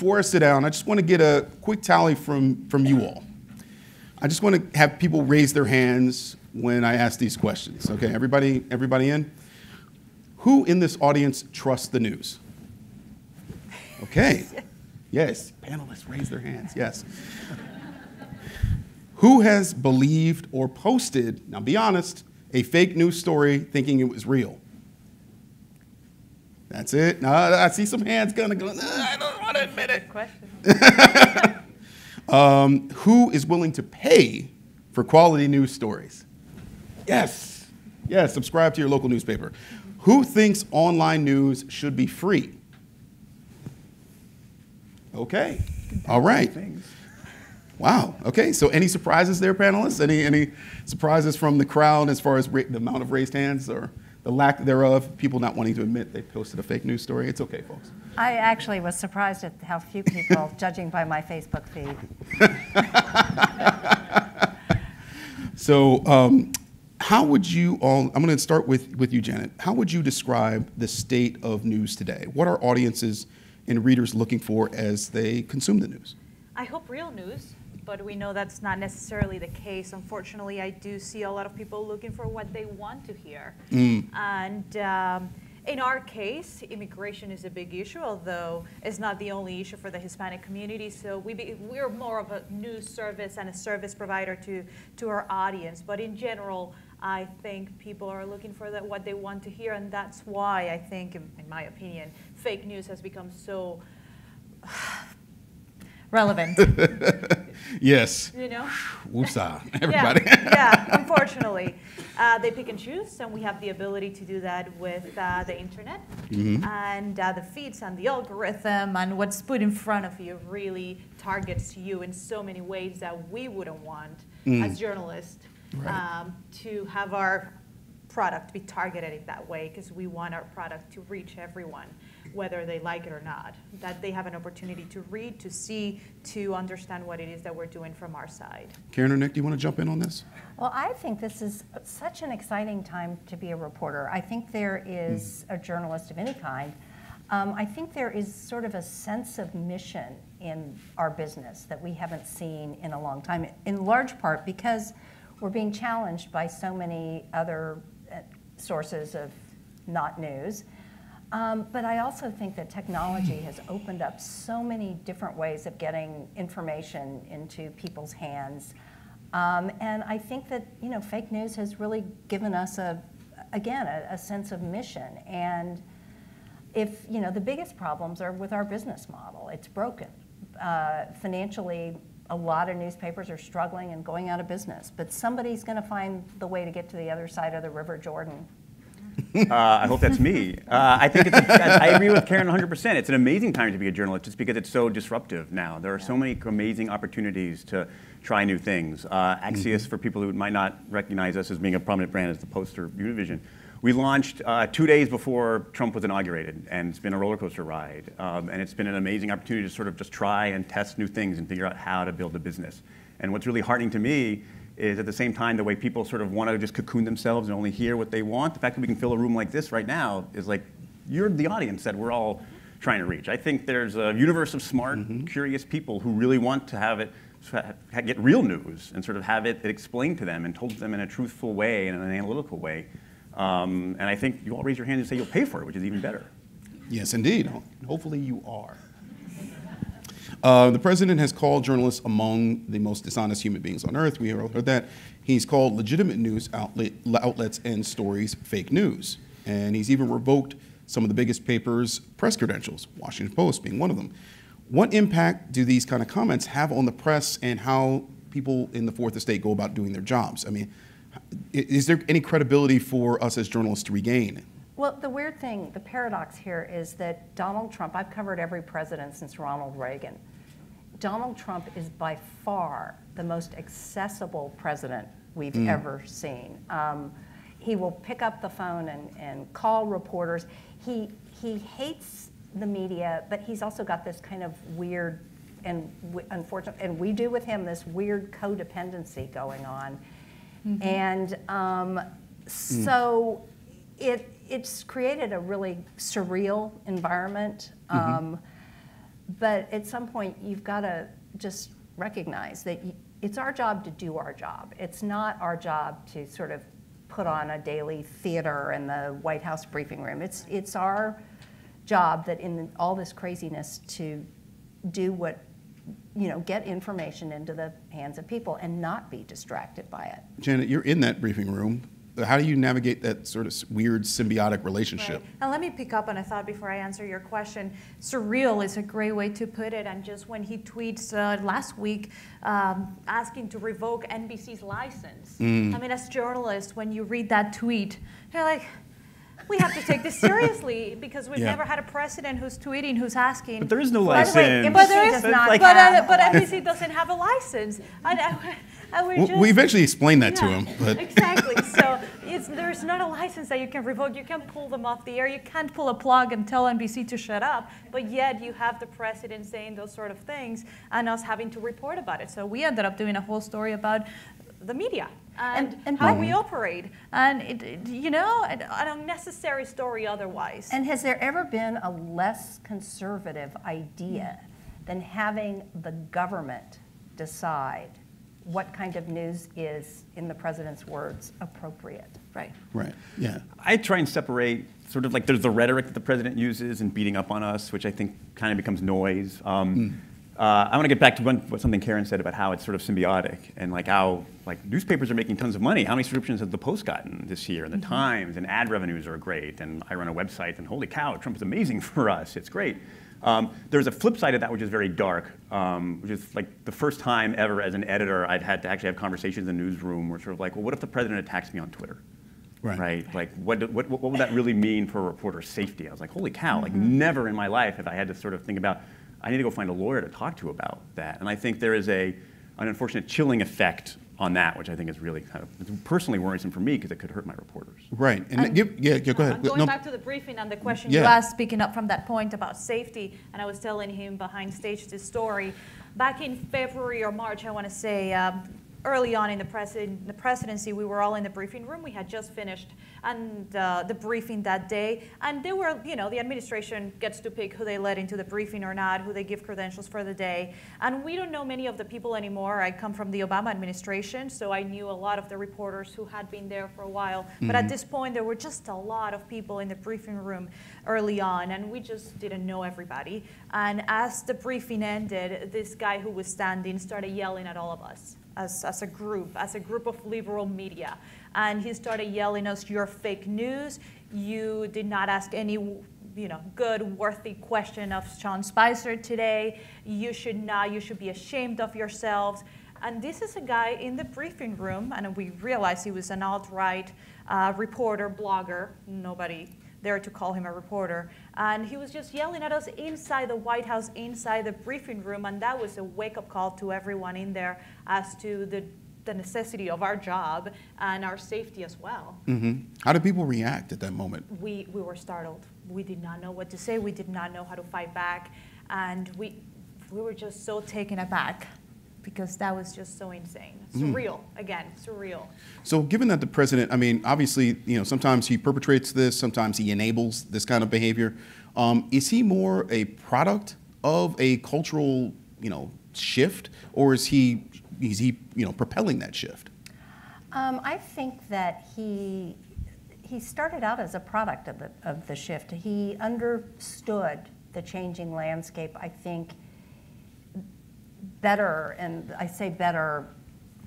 before I sit down, I just want to get a quick tally from you all. I just want to have people raise their hands when I ask these questions. Okay, everybody in? Who in this audience trusts the news? Okay. Yes, panelists raise their hands, yes. Who has believed or posted, now be honest, a fake news story thinking it was real? That's it. No, I see some hands going, I don't want to admit it. Question. Who is willing to pay for quality news stories? Yes. Yes, subscribe to your local newspaper. Who thinks online news should be free? Okay. All right. Wow. Okay. So any surprises there, panelists? Any surprises from the crowd as far as the amount of raised hands or the lack thereof? People not wanting to admit they posted a fake news story. It's okay, folks. I actually was surprised at how few people, judging by my Facebook feed. So how would you all, I'm going to start with you, Janet. How would you describe the state of news today? What are audiences and readers looking for as they consume the news? I hope real news, but we know that's not necessarily the case. Unfortunately, I do see a lot of people looking for what they want to hear. And in our case, immigration is a big issue, although it's not the only issue for the Hispanic community. So we're more of a news service and a service provider to our audience. But in general, I think people are looking for what they want to hear, and that's why I think, in my opinion, fake news has become so relevant. Yes. You know? Woosah, everybody. Yeah, unfortunately. They pick and choose, and we have the ability to do that with the internet. And the feeds and the algorithm and what's put in front of you really targets you in so many ways that we wouldn't want as journalists to have our product be targeted in that way, because we want our product to reach everyone, whether they like it or not, that they have an opportunity to read, to see, to understand what it is that we're doing from our side. Karen or Nick, do you want to jump in on this? Well, I think this is such an exciting time to be a reporter. I think there is a journalist of any kind. I think there is sort of a sense of mission in our business that we haven't seen in a long time, in large part because we're being challenged by so many other sources of not news. But I also think that technology has opened up so many different ways of getting information into people's hands. And I think that, fake news has really given us a sense of mission. And if, the biggest problems are with our business model. It's broken. Financially, a lot of newspapers are struggling and going out of business, but somebody's going to find the way to get to the other side of the River Jordan. I hope that's me. I think I agree with Karen 100%. It's an amazing time to be a journalist just because it's so disruptive now. There are so many amazing opportunities to try new things. Axios, for people who might not recognize us as being a prominent brand, as the Post or Univision. We launched 2 days before Trump was inaugurated, and it's been a roller coaster ride. And it's been an amazing opportunity to sort of just try and test new things and figure out how to build a business. And what's really heartening to me is at the same time the way people sort of want to just cocoon themselves and only hear what they want. The fact that we can fill a room like this right now is like, you're the audience that we're all trying to reach. I think there's a universe of smart, curious people who really want to have it, get real news and sort of have it explained to them and told to them in a truthful way and in an analytical way. And I think you all raise your hand and say you'll pay for it, which is even better. Yes, indeed. Hopefully you are. The president has called journalists among the most dishonest human beings on earth. We have heard that. He's called legitimate news outlets and stories fake news. And he's even revoked some of the biggest papers' press credentials, Washington Post being one of them. What impact do these kind of comments have on the press and how people in the Fourth Estate go about doing their jobs? I mean, is there any credibility for us as journalists to regain? Well, the weird thing, the paradox here is that Donald Trump, I've covered every president since Ronald Reagan. Donald Trump is by far the most accessible president we've ever seen. He will pick up the phone and call reporters. He hates the media, but he's also got this kind of weird and unfortunate, and we do with him, this weird codependency going on. And so it's created a really surreal environment. But at some point, you've got to just recognize that it's our job to do our job. It's not our job to sort of put on a daily theater in the White House briefing room. It's our job that in all this craziness to do what, get information into the hands of people and not be distracted by it. Janet, you're in that briefing room. How do you navigate that sort of weird symbiotic relationship? Right. And let me pick up on a thought before I answer your question. Surreal is a great way to put it. And just when he tweets last week asking to revoke NBC's license. I mean, as journalists, when you read that tweet, you're like, we have to take this seriously because we've never had a president who's tweeting, who's asking. But there is no By the way, license. but there is not. But NBC doesn't have a license. We eventually explained that to him. But. Exactly. So there's not a license that you can revoke. You can't pull them off the air. You can't pull a plug and tell NBC to shut up. But yet you have the president saying those sort of things and us having to report about it. So we ended up doing a whole story about the media and how we operate, and an unnecessary story otherwise. And has there ever been a less conservative idea than having the government decide what kind of news is, in the president's words, appropriate? Right. Right, yeah. I try and separate sort of like there's the rhetoric that the president uses and beating up on us, which I think kind of becomes noise. I want to get back to something Karen said about how it's sort of symbiotic and like how newspapers are making tons of money. How many subscriptions has the Post gotten this year? And the Times and ad revenues are great. And I run a website and holy cow, Trump is amazing for us. It's great. There's a flip side of that which is very dark, which is like the first time ever as an editor I've had to actually have conversations in the newsroom where sort of like, well, what if the president attacks me on Twitter? Right? Like, what would that really mean for a reporter's safety? I was like, holy cow, like never in my life have I had to sort of think about, I need to go find a lawyer to talk to about that. And I think there is an unfortunate chilling effect on that, which I think is really kind of personally worrisome for me because it could hurt my reporters. Right. And go ahead. Going back to the briefing and the question you asked, picking up from that point about safety, and I was telling him behind stage this story. Back in February or March, I want to say, early on in the presidency, we were all in the briefing room. We had just finished and the briefing that day. And they were, the administration gets to pick who they let into the briefing or not, who they give credentials for the day. And we don't know many of the people anymore. I come from the Obama administration, so I knew a lot of the reporters who had been there for a while. But at this point, there were just a lot of people in the briefing room early on, and we just didn't know everybody. And as the briefing ended, this guy who was standing started yelling at all of us. As a group of liberal media. And he started yelling at us, you're fake news, you did not ask any good, worthy question of Sean Spicer today, you should be ashamed of yourselves. And this is a guy in the briefing room, and we realized he was an alt-right reporter, blogger, nobody there to call him a reporter. And he was just yelling at us inside the White House, inside the briefing room, and that was a wake-up call to everyone in there as to the necessity of our job and our safety as well. How did people react at that moment? We were startled. We did not know what to say. We did not know how to fight back. And we were just so taken aback because that was just so insane. Surreal, again, surreal. So given that the president, I mean, obviously, sometimes he perpetrates this, sometimes he enables this kind of behavior. Is he more a product of a cultural, shift, or is he propelling that shift? I think that he started out as a product of the shift. He understood the changing landscape, I think, better, and I say better,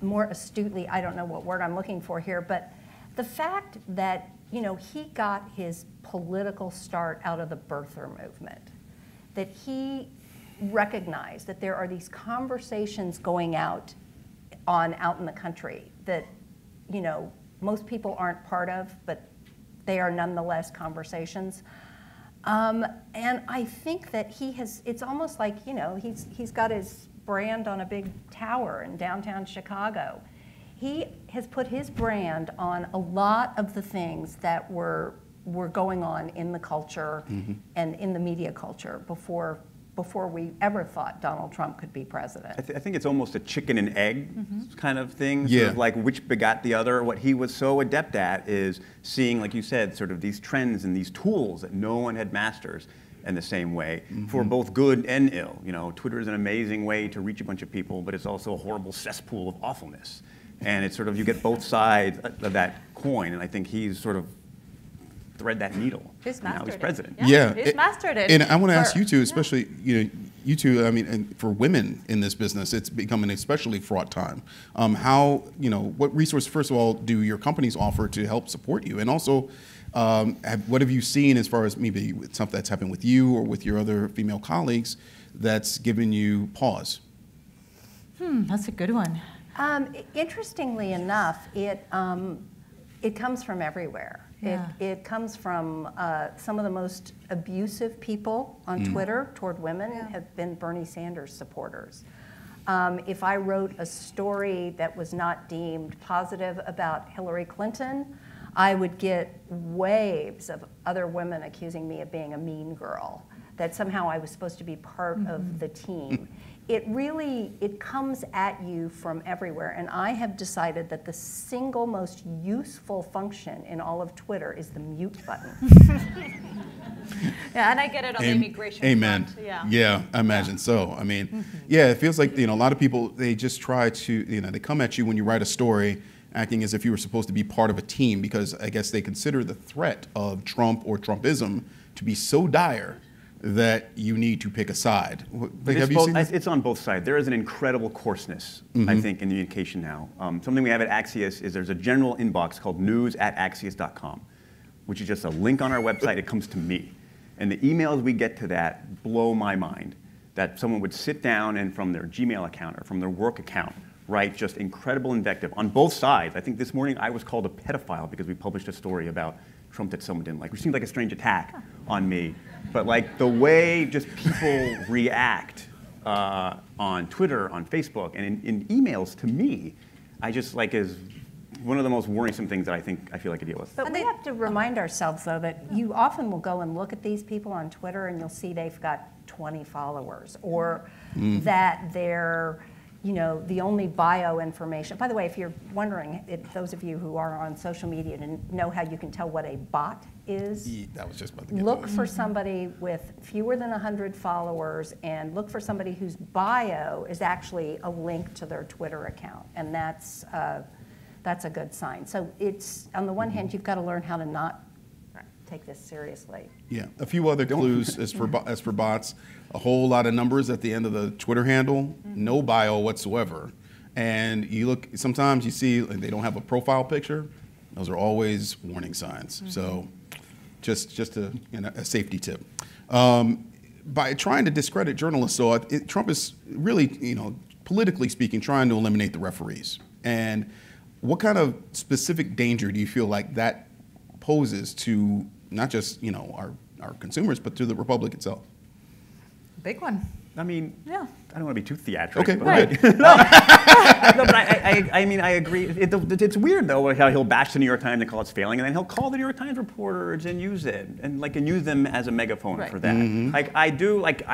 more astutely, I don't know what word I'm looking for here, but the fact that, he got his political start out of the birther movement, that he recognized that there are these conversations going out in the country that, most people aren't part of, but they are nonetheless conversations. And I think that it's almost like, he's got his brand on a big tower in downtown Chicago. He has put his brand on a lot of the things that were going on in the culture and in the media culture before we ever thought Donald Trump could be president. I think it's almost a chicken and egg kind of thing, sort of like which begot the other. What he was so adept at is seeing, like you said, sort of these trends and these tools that no one had mastered in the same way for both good and ill. You know, Twitter is an amazing way to reach a bunch of people, but it's also a horrible cesspool of awfulness. And it's sort of, you get both sides of that coin, and I think he's sort of thread that needle. He's now mastered he's president. Yeah. He's mastered it. And I want to ask you two, especially, you know, you two, I mean, and for women in this business, it's become an especially fraught time. How, you know, what resources, first of all, do your companies offer to help support you? And also, what have you seen as far as maybe something that's happened with you or with your other female colleagues that's given you pause? That's a good one. Interestingly enough, it comes from everywhere. Yeah. It comes from some of the most abusive people on Twitter toward women have been Bernie Sanders supporters. If I wrote a story that was not deemed positive about Hillary Clinton, I would get waves of other women accusing me of being a mean girl, that somehow I was supposed to be part of the team. It comes at you from everywhere, and I have decided that the single most useful function in all of Twitter is the mute button. Yeah, and I get it on the immigration Amen. front. Yeah. Yeah, I imagine so. I mean, yeah, it feels like, you know, a lot of people, they just try to, you know, they come at you when you write a story acting as if you were supposed to be part of a team, because I guess they consider the threat of Trump or Trumpism to be so dire that you need to pick a side. Have you seen this? It's on both sides. There is an incredible coarseness, I think, in communication now. Something we have at Axios is there's a general inbox called news@axios.com, which is just a link on our website. It comes to me. And the emails we get to that blow my mind, that someone would sit down and from their Gmail account or from their work account write just incredible invective on both sides. I think this morning I was called a pedophile because we published a story about Trump that someone didn't like, which seemed like a strange attack on me. But like the way just people react on Twitter, on Facebook, and in emails to me, I just like is one of the most worrisome things that I feel like I deal with. But we have to remind ourselves, though, that you often will go and look at these people on Twitter and you'll see they've got 20 followers, or that they're, you know, the only bio information. By the way, if you're wondering, those of you who are on social media and know how you can tell what a bot is, That was just about to get look to it. for somebody with fewer than 100 followers, and look for somebody whose bio is actually a link to their Twitter account, and that's a good sign. So it's, on the one hand, you've got to learn how to not take this seriously. Yeah, a few other clues as for bots. A whole lot of numbers at the end of the Twitter handle, no bio whatsoever. And you look, sometimes you see like, they don't have a profile picture. Those are always warning signs. So just a, you know, a safety tip. By trying to discredit journalists, though, Trump is really, you know, politically speaking, trying to eliminate the referees. And what kind of specific danger do you feel like that poses to not just, you know, our consumers, but to the republic itself? Big one. I mean, Yeah. I don't want to be too theatrical. Okay, but right. No, but I mean, I agree. It's weird, though, how he'll bash the New York Times and call it's failing, and then he'll call the New York Times reporters and use it, and use them as a megaphone Right. for that. Like, I do, like,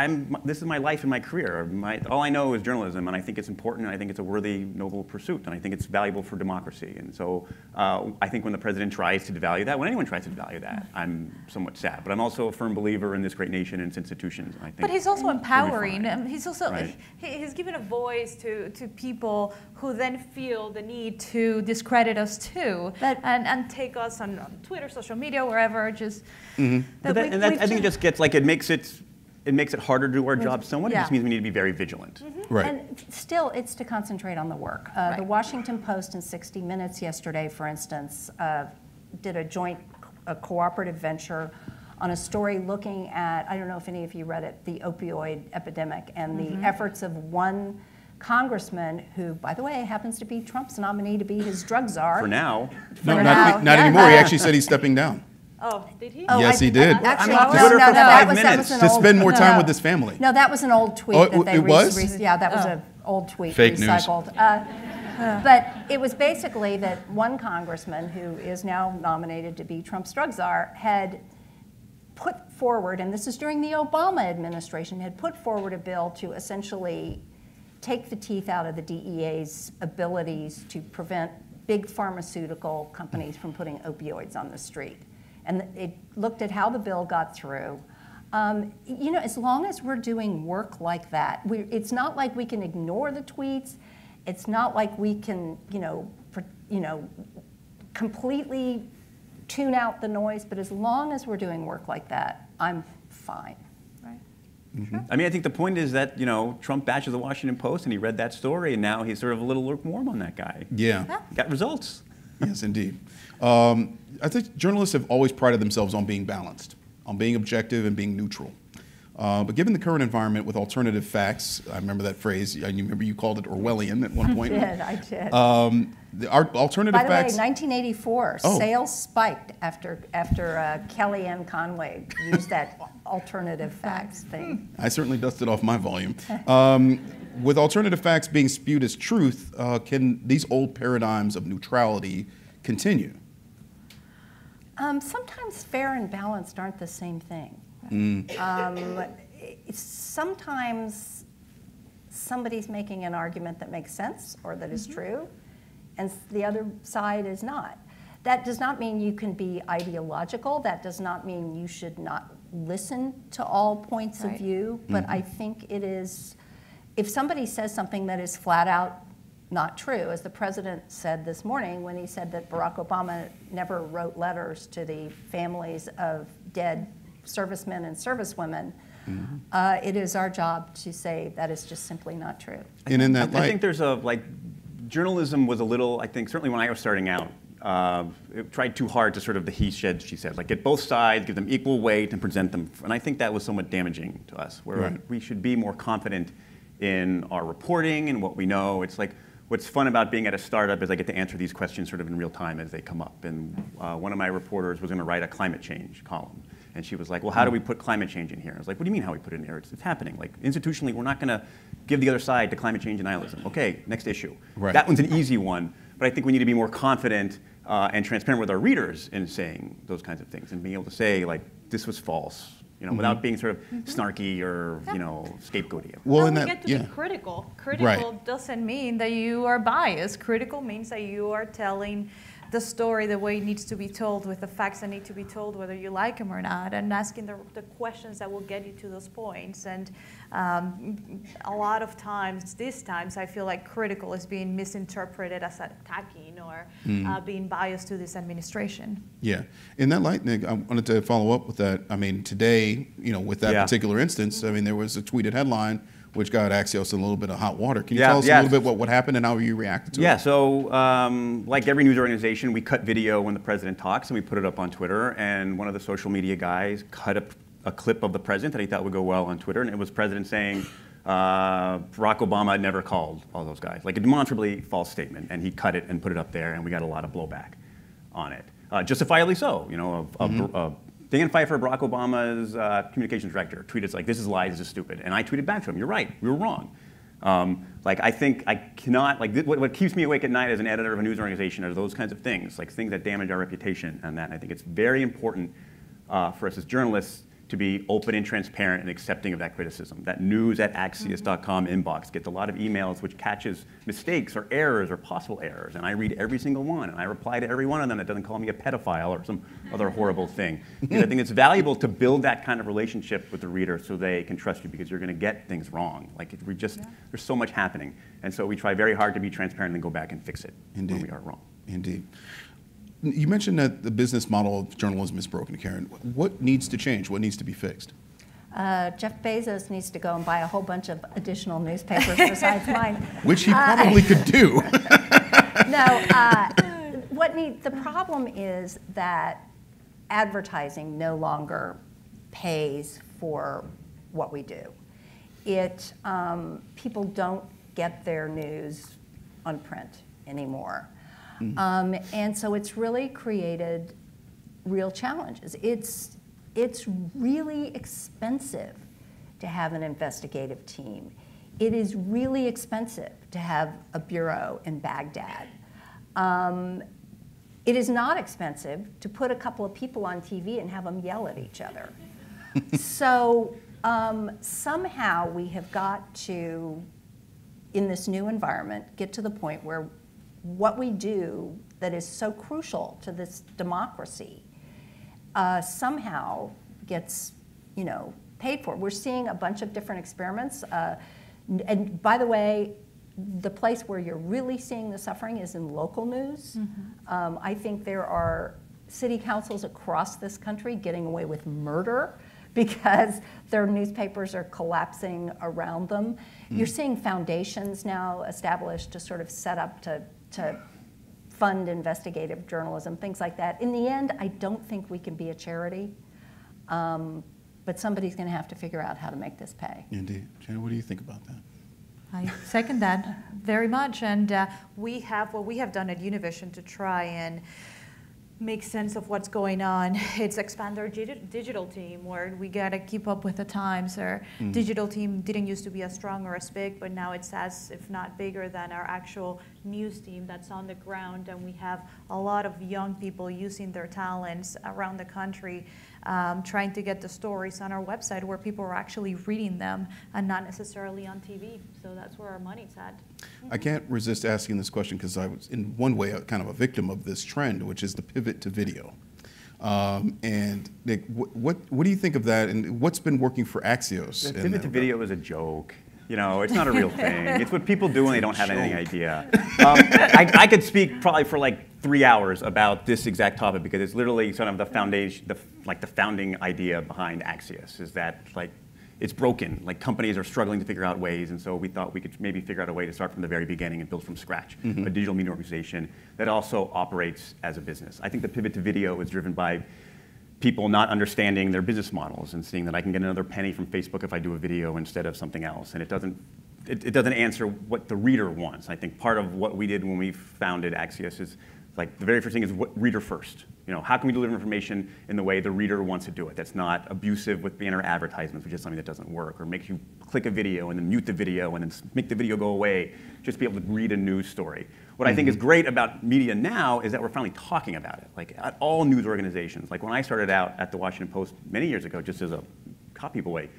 this is my life and my career. All I know is journalism, and I think it's important, and I think it's a worthy, noble pursuit, and I think it's valuable for democracy. And so I think when the president tries to devalue that, when anyone tries to devalue that, I'm somewhat sad. But I'm also a firm believer in this great nation and its institutions. And I think But he's also empowering. fine. He's also Right. he's given a voice to people who then feel the need to discredit us too, and take us on Twitter, social media, wherever. Just But I think it just gets like it makes it harder to do our job somewhat. It just means we need to be very vigilant. Right. And still, it's to concentrate on the work. Right. The Washington Post and 60 Minutes yesterday, for instance, did a cooperative venture on a story looking at, I don't know if any of you read it, the opioid epidemic and the efforts of one congressman who, by the way, happens to be Trump's nominee to be his drug czar. For now, No, now, not yeah. anymore. He actually said he's stepping down. Oh, did he? Oh, Yes, he did. Actually, I'm on no, Twitter no, for no, that 5 was minutes. an To old, spend more time no. with his family. No, that was an old tweet Oh, that they it was? yeah, that was an old tweet Fake news. recycled. But it was basically that one congressman who is now nominated to be Trump's drug czar had put forward, and this is during the Obama administration, had put forward a bill to essentially take the teeth out of the DEA's abilities to prevent big pharmaceutical companies from putting opioids on the street. And it looked at how the bill got through. You know, as long as we're doing work like that, it's not like we can ignore the tweets. It's not like we can, completely tune out the noise. But as long as we're doing work like that, I'm fine. Right. Mm-hmm. I mean, I think the point is that, Trump bashes the Washington Post, and he read that story, and now he's sort of a little lukewarm on that guy. Yeah. Got results. Yes, indeed. I think journalists have always prided themselves on being balanced, on being objective and being neutral. But given the current environment with alternative facts, I remember that phrase, I remember you called it Orwellian at one point. I did. Our alternative By the facts. way, 1984, sales spiked after Kellyanne Conway used that alternative facts thing. I certainly dusted off my volume. With alternative facts being spewed as truth, can these old paradigms of neutrality continue? Sometimes fair and balanced aren't the same thing. Sometimes somebody's making an argument that makes sense or that is true, and the other side is not. That does not mean you can be ideological. That does not mean you should not listen to all points of view. But I think it is, if somebody says something that is flat out not true, as the president said this morning when he said that Barack Obama never wrote letters to the families of dead servicemen and servicewomen, it is our job to say that is just simply not true. And in that light, I think there's journalism was a little, I think, certainly when I was starting out, it tried too hard to sort of the he said, she said, like get both sides, give them equal weight and present them. And I think that was somewhat damaging to us, where we should be more confident in our reporting and what we know. It's like, what's fun about being at a startup is I get to answer these questions sort of in real time as they come up. And one of my reporters was going to write a climate change column. And she was like, well, how do we put climate change in here? I was like, what do you mean how we put it in here? It's happening. Like, institutionally, we're not going to give the other side to climate change and nihilism. Okay, next issue. Right. That one's an easy one. But I think we need to be more confident and transparent with our readers in saying those kinds of things and being able to say, like, this was false, without being sort of snarky or, scapegoaty. Well, we get to be critical. Critical doesn't mean that you are biased. Critical means that you are telling the story the way it needs to be told, with the facts that need to be told, whether you like them or not, and asking the questions that will get you to those points. And a lot of times, I feel like critical is being misinterpreted as attacking or being biased to this administration. Yeah. In that light, Nick, I wanted to follow up with that. I mean, today, with that particular instance, I mean, there was a tweeted headline which got Axios in a little bit of hot water. Can you tell us a little bit what happened and how you reacted to it? Yeah, so like every news organization, we cut video when the president talks and we put it up on Twitter. And one of the social media guys cut a clip of the president that he thought would go well on Twitter. And it was the president saying Barack Obama never called all those guys. Like a demonstrably false statement. And he cut it and put it up there, and we got a lot of blowback on it. Justifiably so, Dan Pfeiffer, Barack Obama's communications director, tweeted like, this is lies, this is stupid. And I tweeted back to him, you're right, we were wrong. I think I cannot, what keeps me awake at night as an editor of a news organization are those kinds of things, like things that damage our reputation and that. I think it's very important for us as journalists to be open and transparent and accepting of that criticism. That news@axios.com inbox gets a lot of emails which catches mistakes or errors or possible errors, and I read every single one, and I reply to every one of them that doesn't call me a pedophile or some other horrible thing. Because I think it's valuable to build that kind of relationship with the reader so they can trust you, because you're going to get things wrong. There's so much happening, and so we try very hard to be transparent and go back and fix it when we are wrong. Indeed. You mentioned that the business model of journalism is broken, Karen. What needs to change? What needs to be fixed? Jeff Bezos needs to go and buy a whole bunch of additional newspapers besides mine. Which he probably could do. No, the problem is that advertising no longer pays for what we do. People don't get their news on print anymore. And so it's really created real challenges. It's really expensive to have an investigative team. It is really expensive to have a bureau in Baghdad. It is not expensive to put a couple of people on TV and have them yell at each other. So somehow we have got to, in this new environment, get to the point where what we do that is so crucial to this democracy somehow gets, paid for. We're seeing a bunch of different experiments. And by the way, the place where you're really seeing the suffering is in local news. I think there are city councils across this country getting away with murder because their newspapers are collapsing around them. You're seeing foundations now established to sort of set up to fund investigative journalism, things like that. In the end, I don't think we can be a charity, but somebody's going to have to figure out how to make this pay. Indeed. Janet, what do you think about that? I second that very much, and what we have done at Univision to try and make sense of what's going on. It's expand our digital team, where we got to keep up with the times. Our digital team didn't used to be as strong or as big, but now it's as, if not bigger, than our actual news team that's on the ground. And we have a lot of young people using their talents around the country, trying to get the stories on our website where people are actually reading them and not necessarily on TV. So that's where our money's at. I can't resist asking this question because I was, in one way, kind of a victim of this trend, which is the pivot to video. And Nick, what do you think of that, and what's been working for Axios? The pivot to video is a joke. You know, it's not a real thing. It's what people do when they don't have any idea. I could speak probably for like 3 hours about this exact topic because it's literally sort of the foundation, the founding idea behind Axios is that like it's broken. Like companies are struggling to figure out ways, and so we thought we could maybe figure out a way to start from the very beginning and build from scratch a digital media organization that also operates as a business. I think the pivot to video is driven by people not understanding their business models and seeing that I can get another penny from Facebook if I do a video instead of something else, and it doesn't answer what the reader wants. I think part of what we did when we founded Axios is like the very first thing is what reader first. You know, how can we deliver information in the way the reader wants to do it? That's not abusive with banner advertisements, which is something that doesn't work, or makes you click a video and then mute the video and then make the video go away. Just be able to read a news story. What I think is great about media now is that we're finally talking about it. Like at all news organizations. Like when I started out at the Washington Post many years ago, just as a copy boy,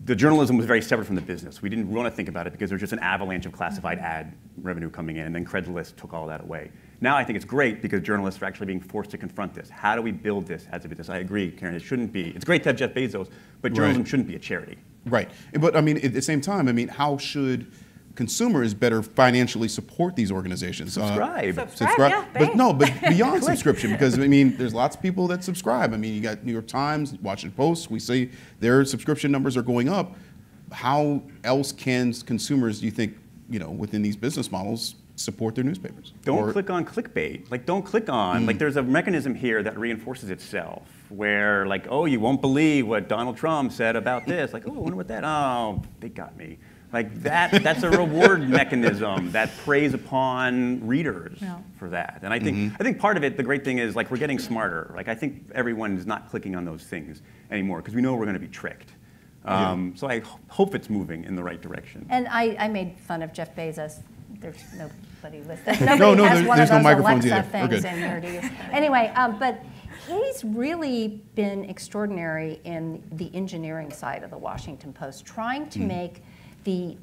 the journalism was very separate from the business. We didn't want to think about it because there was just an avalanche of classified ad revenue coming in, and then Craigslist took all that away. Now I think it's great because journalists are actually being forced to confront this. How do we build this as a business? I agree, Karen, it shouldn't be. It's great to have Jeff Bezos, but journalism shouldn't be a charity. Right. But I mean, at the same time, I mean, how should consumers better financially support these organizations? Subscribe. Yeah, but beyond subscription, because I mean, there's lots of people that subscribe. I mean, you got New York Times, Washington Post. We see their subscription numbers are going up. How else can consumers, do you think, you know, within these business models, support their newspapers? Don't click on clickbait. Like, don't click on. Like, there's a mechanism here that reinforces itself, where like, oh, you won't believe what Donald Trump said about this. Like, oh, I wonder what that. Oh, they got me. Like that's a reward mechanism that preys upon readers for that. And I think part of it, the great thing is like we're getting smarter. Like I think everyone is not clicking on those things anymore because we know we're going to be tricked. So I hope it's moving in the right direction. And I made fun of Jeff Bezos. There's nobody listed. Nobody has one of no those microphones Alexa either. things in here to use. Anyway, but he's really been extraordinary in the engineering side of the Washington Post, trying to make the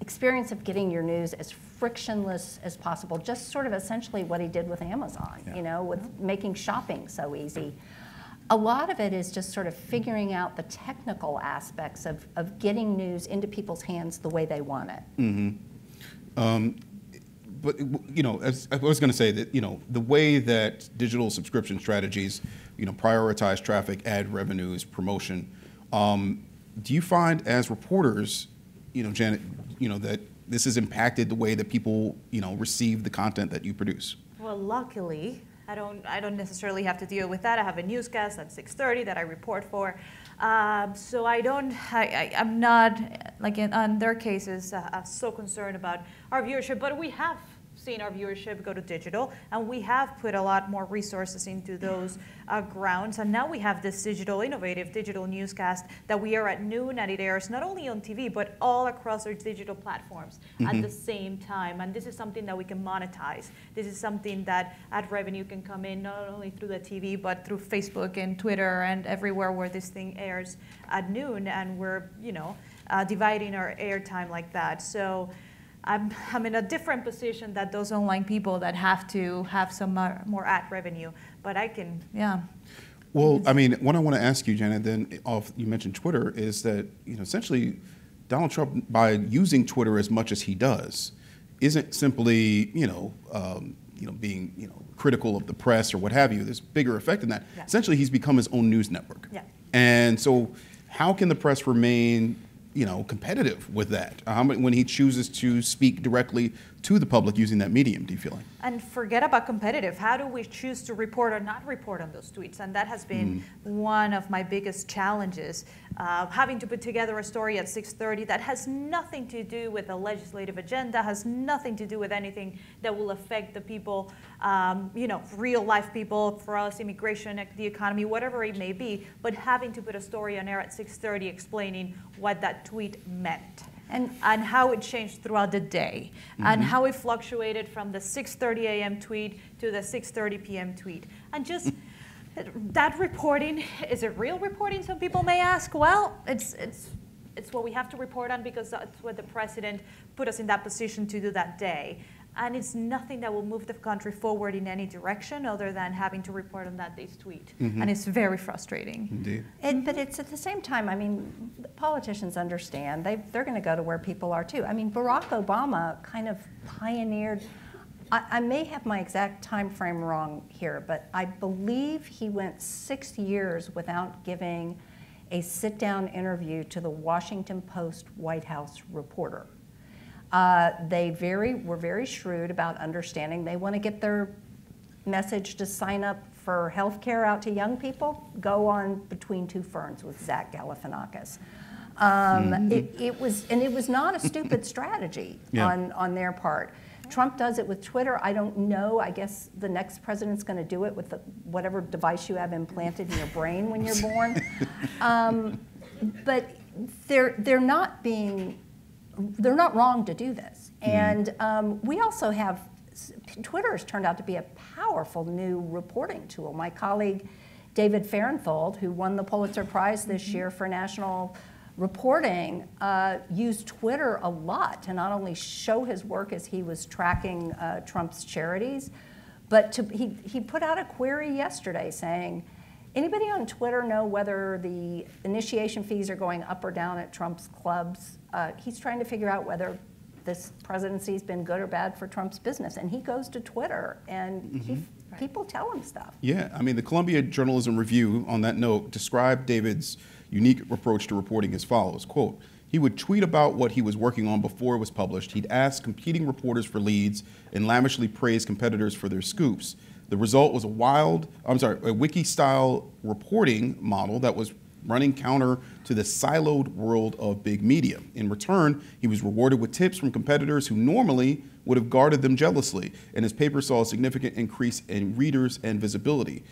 experience of getting your news as frictionless as possible, just sort of essentially what he did with Amazon, you know, with making shopping so easy. A lot of it is just sort of figuring out the technical aspects of getting news into people's hands the way they want it. But you know, as I was going to say that, you know, the way that digital subscription strategies, you know, prioritize traffic, ad revenues, promotion. Do you find as reporters, you know, Janet, you know, that this has impacted the way that people, you know, receive the content that you produce? Well, luckily, I don't necessarily have to deal with that. I have a newscast at 6:30 that I report for. So I'm not, like on their cases, so concerned about our viewership, but we have seen our viewership go to digital, and we have put a lot more resources into those grounds. And now we have this innovative digital newscast that we are at noon, and it airs not only on TV, but all across our digital platforms at the same time. And this is something that we can monetize. This is something that ad revenue can come in not only through the TV, but through Facebook and Twitter and everywhere where this thing airs at noon. And we're, you know, dividing our airtime like that. So I'm in a different position than those online people that have to have some more ad revenue, but I can, Well, I mean, what I want to ask you, Janet, then you mentioned Twitter, is that essentially Donald Trump, by using Twitter as much as he does, isn't simply being critical of the press or what have you. There's a bigger effect in that. Yeah. Essentially, he's become his own news network. Yeah. And so, how can the press remain competitive with that when he chooses to speak directly to the public using that medium, do you feel like? And forget about competitive. How do we choose to report or not report on those tweets? And that has been one of my biggest challenges, having to put together a story at 6:30 that has nothing to do with a legislative agenda, has nothing to do with anything that will affect the people, real life people, for us, immigration, the economy, whatever it may be, but having to put a story on air at 6:30 explaining what that tweet meant. And how it changed throughout the day, and how it fluctuated from the 6:30 a.m. tweet to the 6:30 p.m. tweet. And just that reporting, is it real reporting, some people may ask? Well, it's what we have to report on because that's what the president put us in that position to do that day. And it's nothing that will move the country forward in any direction other than having to report on that day's tweet. And it's very frustrating. Indeed. But it's at the same time, I mean, the politicians understand. They're going to go to where people are too. I mean, Barack Obama kind of pioneered, I may have my exact time frame wrong here, but I believe he went 6 years without giving a sit-down interview to the Washington Post White House reporter. They were very shrewd about understanding they want to get their message to sign up for health care out to young people. Go on Between Two Ferns with Zach Galifianakis. It was not a stupid strategy on their part. Trump does it with Twitter. I don't know. I guess the next president's going to do it with whatever device you have implanted in your brain when you're born. But they're not wrong to do this. And we also have, Twitter has turned out to be a powerful new reporting tool. My colleague, David Fahrenthold, who won the Pulitzer Prize this year for national reporting, used Twitter a lot to not only show his work as he was tracking Trump's charities, but he put out a query yesterday saying, anybody on Twitter know whether the initiation fees are going up or down at Trump's clubs? He's trying to figure out whether this presidency's been good or bad for Trump's business. And he goes to Twitter, and people tell him stuff. Yeah, I mean, the Columbia Journalism Review, on that note, described David's unique approach to reporting as follows, quote, he would tweet about what he was working on before it was published. He'd ask competing reporters for leads and lavishly praise competitors for their scoops. The result was a wiki-style reporting model that was running counter to the siloed world of big media. In return, he was rewarded with tips from competitors who normally would have guarded them jealously, and his paper saw a significant increase in readers and visibility.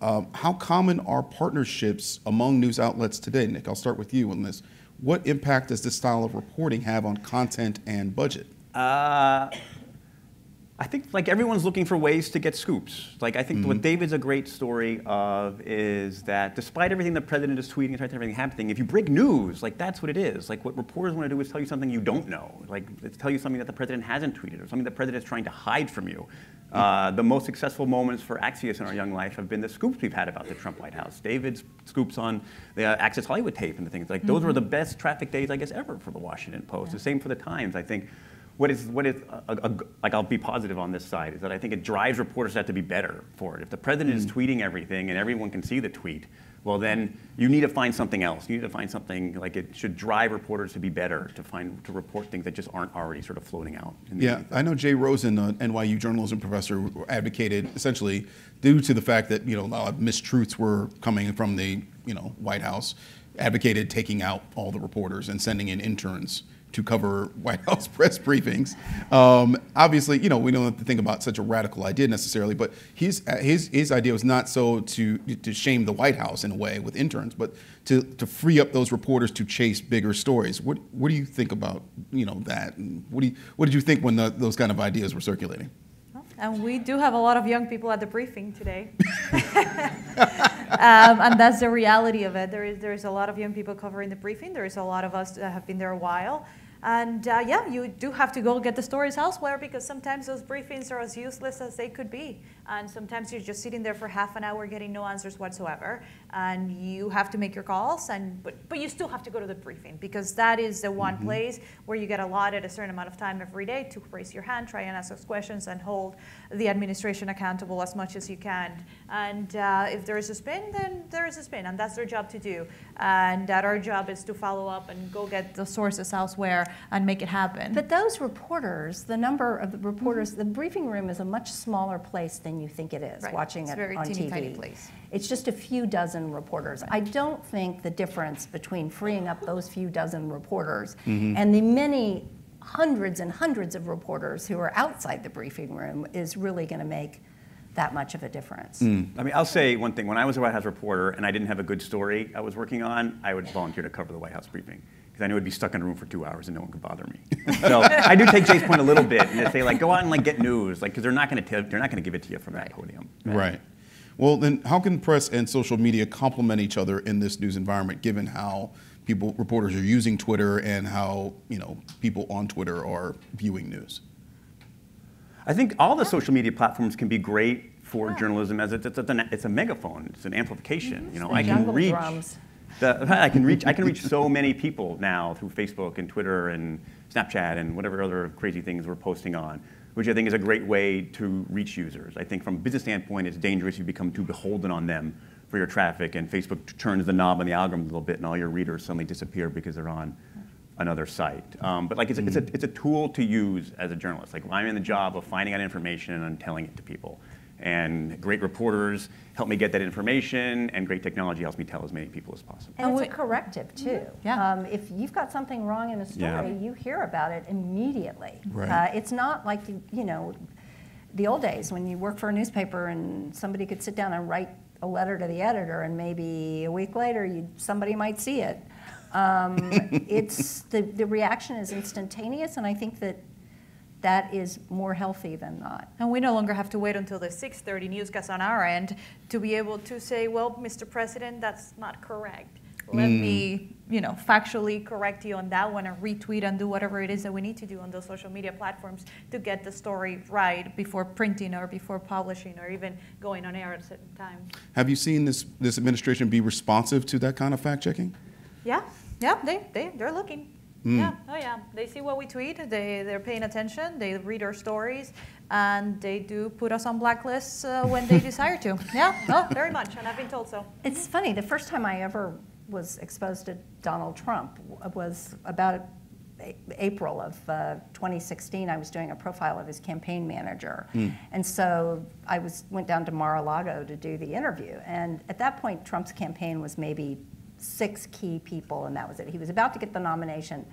How common are partnerships among news outlets today? Nick, I'll start with you on this. What impact does this style of reporting have on content and budget? I think like everyone's looking for ways to get scoops. Like I think what David's a great story of is that despite everything the president is tweeting, despite everything happening, if you break news, like that's what it is. Like what reporters want to do is tell you something you don't know. Like it's tell you something that the president hasn't tweeted or something the president is trying to hide from you. The most successful moments for Axios in our young life have been the scoops we've had about the Trump White House. David's scoops on the Access Hollywood tape and the things like those were the best traffic days I guess ever for the Washington Post. The same for the Times. I think. What is like I'll be positive on this side is that I think it drives reporters to have to be better for it. If the president is tweeting everything and everyone can see the tweet, well then you need to find something else. You need to find something like it should drive reporters to be better, to report things that just aren't already sort of floating out. Yeah, I know Jay Rosen, an NYU journalism professor, advocated essentially due to the fact that a lot of mistruths were coming from the White House, advocated taking out all the reporters and sending in interns to cover White House press briefings. Obviously, we don't have to think about such a radical idea necessarily, but his idea was not so to shame the White House in a way with interns, but to free up those reporters to chase bigger stories. What do you think about that? And what did you think when those kind of ideas were circulating? And we do have a lot of young people at the briefing today. And that's the reality of it. There is a lot of young people covering the briefing. There is a lot of us that have been there a while. And yeah, you do have to go get the stories elsewhere because sometimes those briefings are as useless as they could be. And sometimes you're just sitting there for half an hour getting no answers whatsoever. And you have to make your calls, but you still have to go to the briefing, because that is the one place where you get allotted a certain amount of time every day to raise your hand, try and ask us questions, and hold the administration accountable as much as you can. And if there is a spin, then there is a spin, and that's their job to do. And that our job is to follow up and go get the sources elsewhere and make it happen. But those reporters, the number of the reporters, the briefing room is a much smaller place than you think it is, Right. watching It's it very on teeny TV. tiny place. It's just a few dozen reporters. I don't think the difference between freeing up those few dozen reporters and the many hundreds and hundreds of reporters who are outside the briefing room is really going to make that much of a difference. I mean, I'll say one thing. When I was a White House reporter and I didn't have a good story I was working on, I would volunteer to cover the White House briefing, because I knew I'd be stuck in a room for 2 hours and no one could bother me. So I do take Jay's point a little bit, and they say, like, go out and like get news, like, because they're not going to give it to you from that podium. Right. Well, then how can press and social media complement each other in this news environment, given how reporters are using Twitter and how, people on Twitter are viewing news? I think all the social media platforms can be great for journalism, as it's a megaphone, it's an amplification. I can Jungle reach drums. I can reach so many people now through Facebook and Twitter and Snapchat and whatever other crazy things we're posting on, which I think is a great way to reach users. I think from a business standpoint, it's dangerous if you become too beholden on them for your traffic, and Facebook turns the knob on the algorithm a little bit, and all your readers suddenly disappear because they're on another site. But like it's a tool to use as a journalist. Like, I'm in the job of finding out information and telling it to people. And great reporters help me get that information, and great technology helps me tell as many people as possible. And it's a corrective, too. Yeah. If you've got something wrong in a story, Yeah. you hear about it immediately. Right. It's not like, the old days when you worked for a newspaper and somebody could sit down and write a letter to the editor, and maybe a week later somebody might see it. It's the reaction is instantaneous, and I think that is more healthy than not. And we no longer have to wait until the 6:30 newscast on our end to be able to say, well, Mr. President, that's not correct. Let me, factually correct you on that one, and retweet and do whatever it is that we need to do on those social media platforms to get the story right before printing or before publishing or even going on air at a certain time. Have you seen this administration be responsive to that kind of fact checking? Yeah, they're looking. Yeah, oh yeah, they see what we tweet, they're paying attention, they read our stories, and they do put us on blacklists when they desire to. Yeah, oh, very much, and I've been told so. It's funny, the first time I ever was exposed to Donald Trump was about April of 2016. I was doing a profile of his campaign manager. And so I went down to Mar-a-Lago to do the interview. And at that point, Trump's campaign was maybe 6 key people, and that was it. He was about to get the nomination,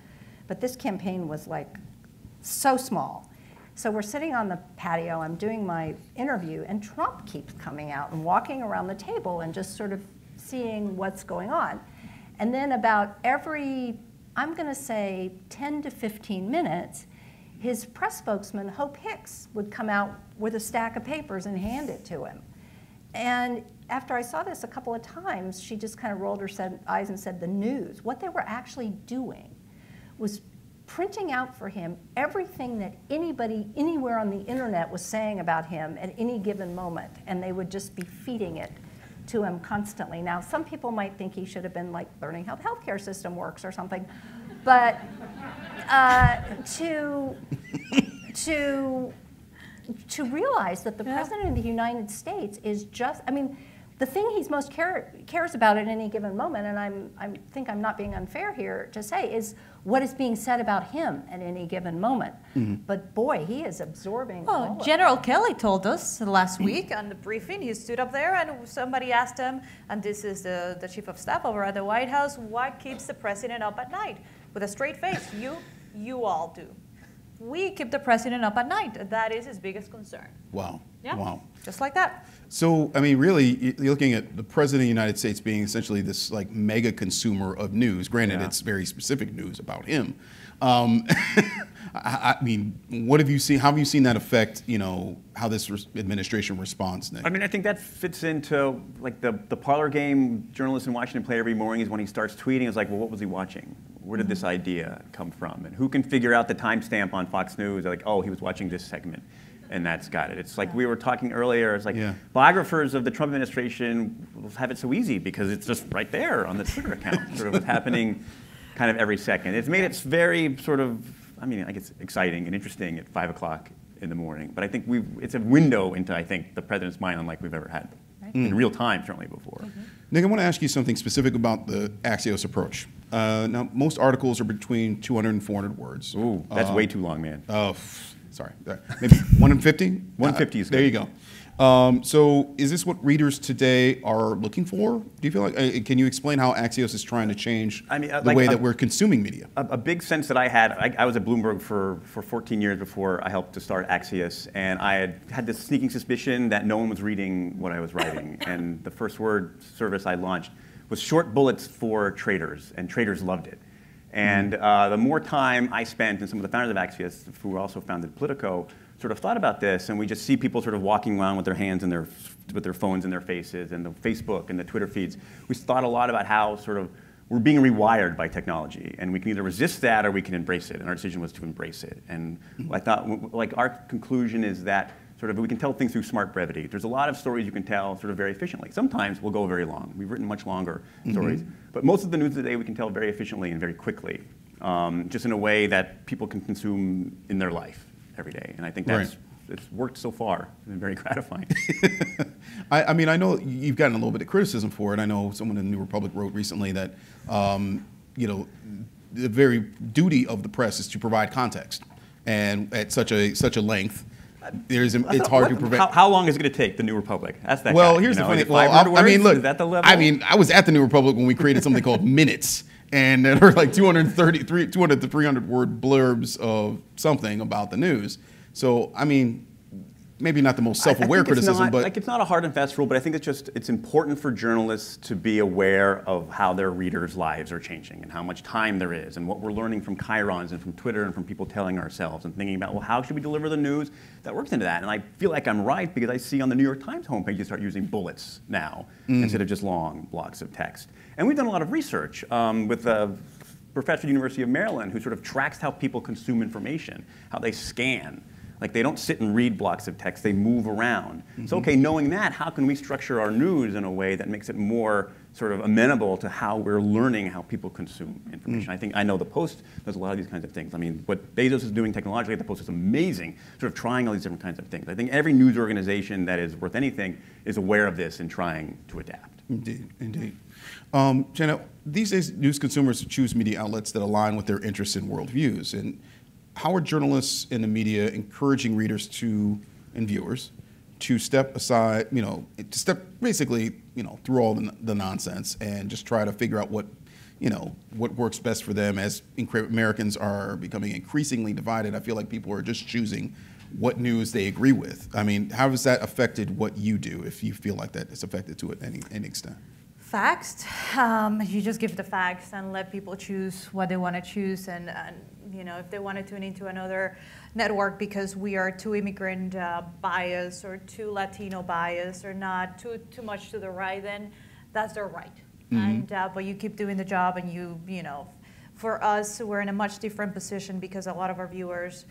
but this campaign was like so small. So we're sitting on the patio, I'm doing my interview, and Trump keeps coming out and walking around the table and just sort of seeing what's going on. And then about every, I'm going to say 10 to 15 minutes, his press spokesman, Hope Hicks, would come out with a stack of papers and hand it to him. And after I saw this a couple of times, she just kind of rolled her eyes and said, the news. What they were actually doing was printing out for him everything that anybody anywhere on the internet was saying about him at any given moment, and they would just be feeding it to him constantly. Now, some people might think he should have been like learning how the healthcare system works or something, but to realize that the President of the United States is just, the thing he's most cares about at any given moment, and I think I'm not being unfair here to say, is what is being said about him at any given moment. But boy, he is absorbing all of General Kelly told us last week on the briefing, he stood up there and somebody asked him, and this is the chief of staff over at the White House, what keeps the president up at night? With a straight face, you all do. We keep the president up at night. That is his biggest concern. Wow. Yeah. Wow. Just like that. So, really, you're looking at the President of the United States being essentially this like mega consumer of news. Granted, it's very specific news about him. What have you seen? How have you seen that affect, how this administration responds next? I think that fits into like the parlor game journalists in Washington play every morning. Is when he starts tweeting, it's like, well, what was he watching? Where did this idea come from? And who can figure out the timestamp on Fox News? Like, oh, he was watching this segment. and that's got it. It's like we were talking earlier, it's like Yeah. biographers of the Trump administration will have it so easy because it's just right there on the Twitter account, sort of what's happening kind of every second. It's made it very sort of, I mean, I guess exciting and interesting at 5 o'clock in the morning, but I think it's a window into, I think, the president's mind unlike we've ever had in real time, certainly before. Nick, I want to ask you something specific about the Axios approach. Now, most articles are between 200 and 400 words. Ooh, that's way too long, man. Oh, sorry. Maybe 150? 150 is good. There you go. So is this what readers today are looking for? Do you feel like, can you explain how Axios is trying to change the way that we're consuming media? A big sense that I had, I was at Bloomberg for 14 years before I helped to start Axios, and I had this sneaking suspicion that no one was reading what I was writing. And the first word service I launched was short bullets for traders, and traders loved it. And the more time I spent, and some of the founders of Axios, who also founded Politico, sort of thought about this, and we just see people sort of walking around with their hands in with their phones in their faces, and the Facebook and the Twitter feeds. We thought a lot about how sort of we're being rewired by technology, and we can either resist that or we can embrace it. And our decision was to embrace it. And I thought, like, our conclusion is that sort of we can tell things through smart brevity. There's a lot of stories you can tell sort of very efficiently. Sometimes we'll go very long. We've written much longer stories, but most of the news today we can tell very efficiently and very quickly, just in a way that people can consume in their life every day. And I think it's worked so far. It's been very gratifying. I mean, I know you've gotten a little bit of criticism for it. I know someone in the New Republic wrote recently that, you know, the very duty of the press is to provide context, and at such a length, it's hard to prevent. How long is it going to take the New Republic? That's that. Well, guy, here's you know? the funny. Is it 500 I mean, words? look. Is that the level? I mean, I was at the New Republic when we created something called Minutes, and there were like 200 to 300 word blurbs of something about the news. So, I mean, maybe not the most self-aware criticism, but it's not a hard and fast rule. But I think it's important for journalists to be aware of how their readers' lives are changing and how much time there is, and what we're learning from chyrons and from Twitter and from people telling ourselves and thinking about, well, how should we deliver the news that works into that? And I feel like I'm right because I see on the New York Times homepage you start using bullets now instead of just long blocks of text. And we've done a lot of research with a professor at the University of Maryland who sort of tracks how people consume information, how they scan. Like, they don't sit and read blocks of text, they move around. So, okay, knowing that, how can we structure our news in a way that makes it more sort of amenable to how we're learning how people consume information? I know the Post does a lot of these kinds of things. I mean, what Bezos is doing technologically at the Post is amazing, sort of trying all these different kinds of things. I think every news organization that is worth anything is aware of this and trying to adapt. Indeed, indeed. Jenna, these days, news consumers choose media outlets that align with their interests and worldviews. And how are journalists in the media encouraging readers and viewers to step aside, to step basically, through all the nonsense and just try to figure out what works best for them as Americans are becoming increasingly divided? I feel like people are just choosing what news they agree with. I mean, how has that affected what you do, if you feel like that it's affected to any extent? Facts. You just give the facts and let people choose what they want to choose, and if they want to tune into another network because we are too immigrant biased or too Latino biased or not too much to the right, then that's their right. And but you keep doing the job, and for us, we're in a much different position because a lot of our viewers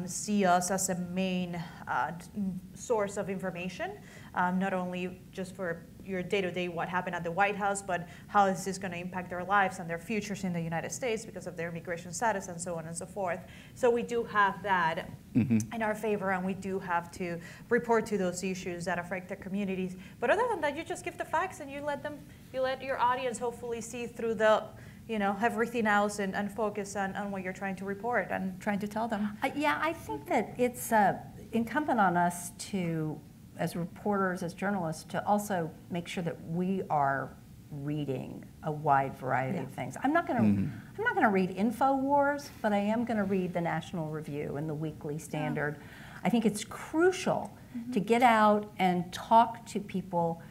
see us as a main source of information, not only just for your day-to-day what happened at the White House, but how is this going to impact their lives and their futures in the United States because of their immigration status and so on and so forth. So we do have that in our favor, and we do have to report to those issues that affect their communities. But other than that, you just give the facts and you let your audience hopefully see through the everything else and focus on what you're trying to report and trying to tell them. Yeah, I think that it's incumbent on us to, as reporters, as journalists, to also make sure that we are reading a wide variety of things. I'm not going to read InfoWars, but I am going to read the National Review and the Weekly Standard. I think it's crucial to get out and talk to people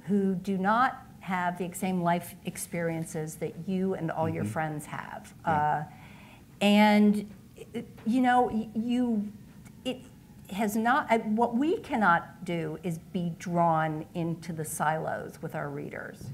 who do not have the same life experiences that you and all your friends have. What we cannot do is be drawn into the silos with our readers.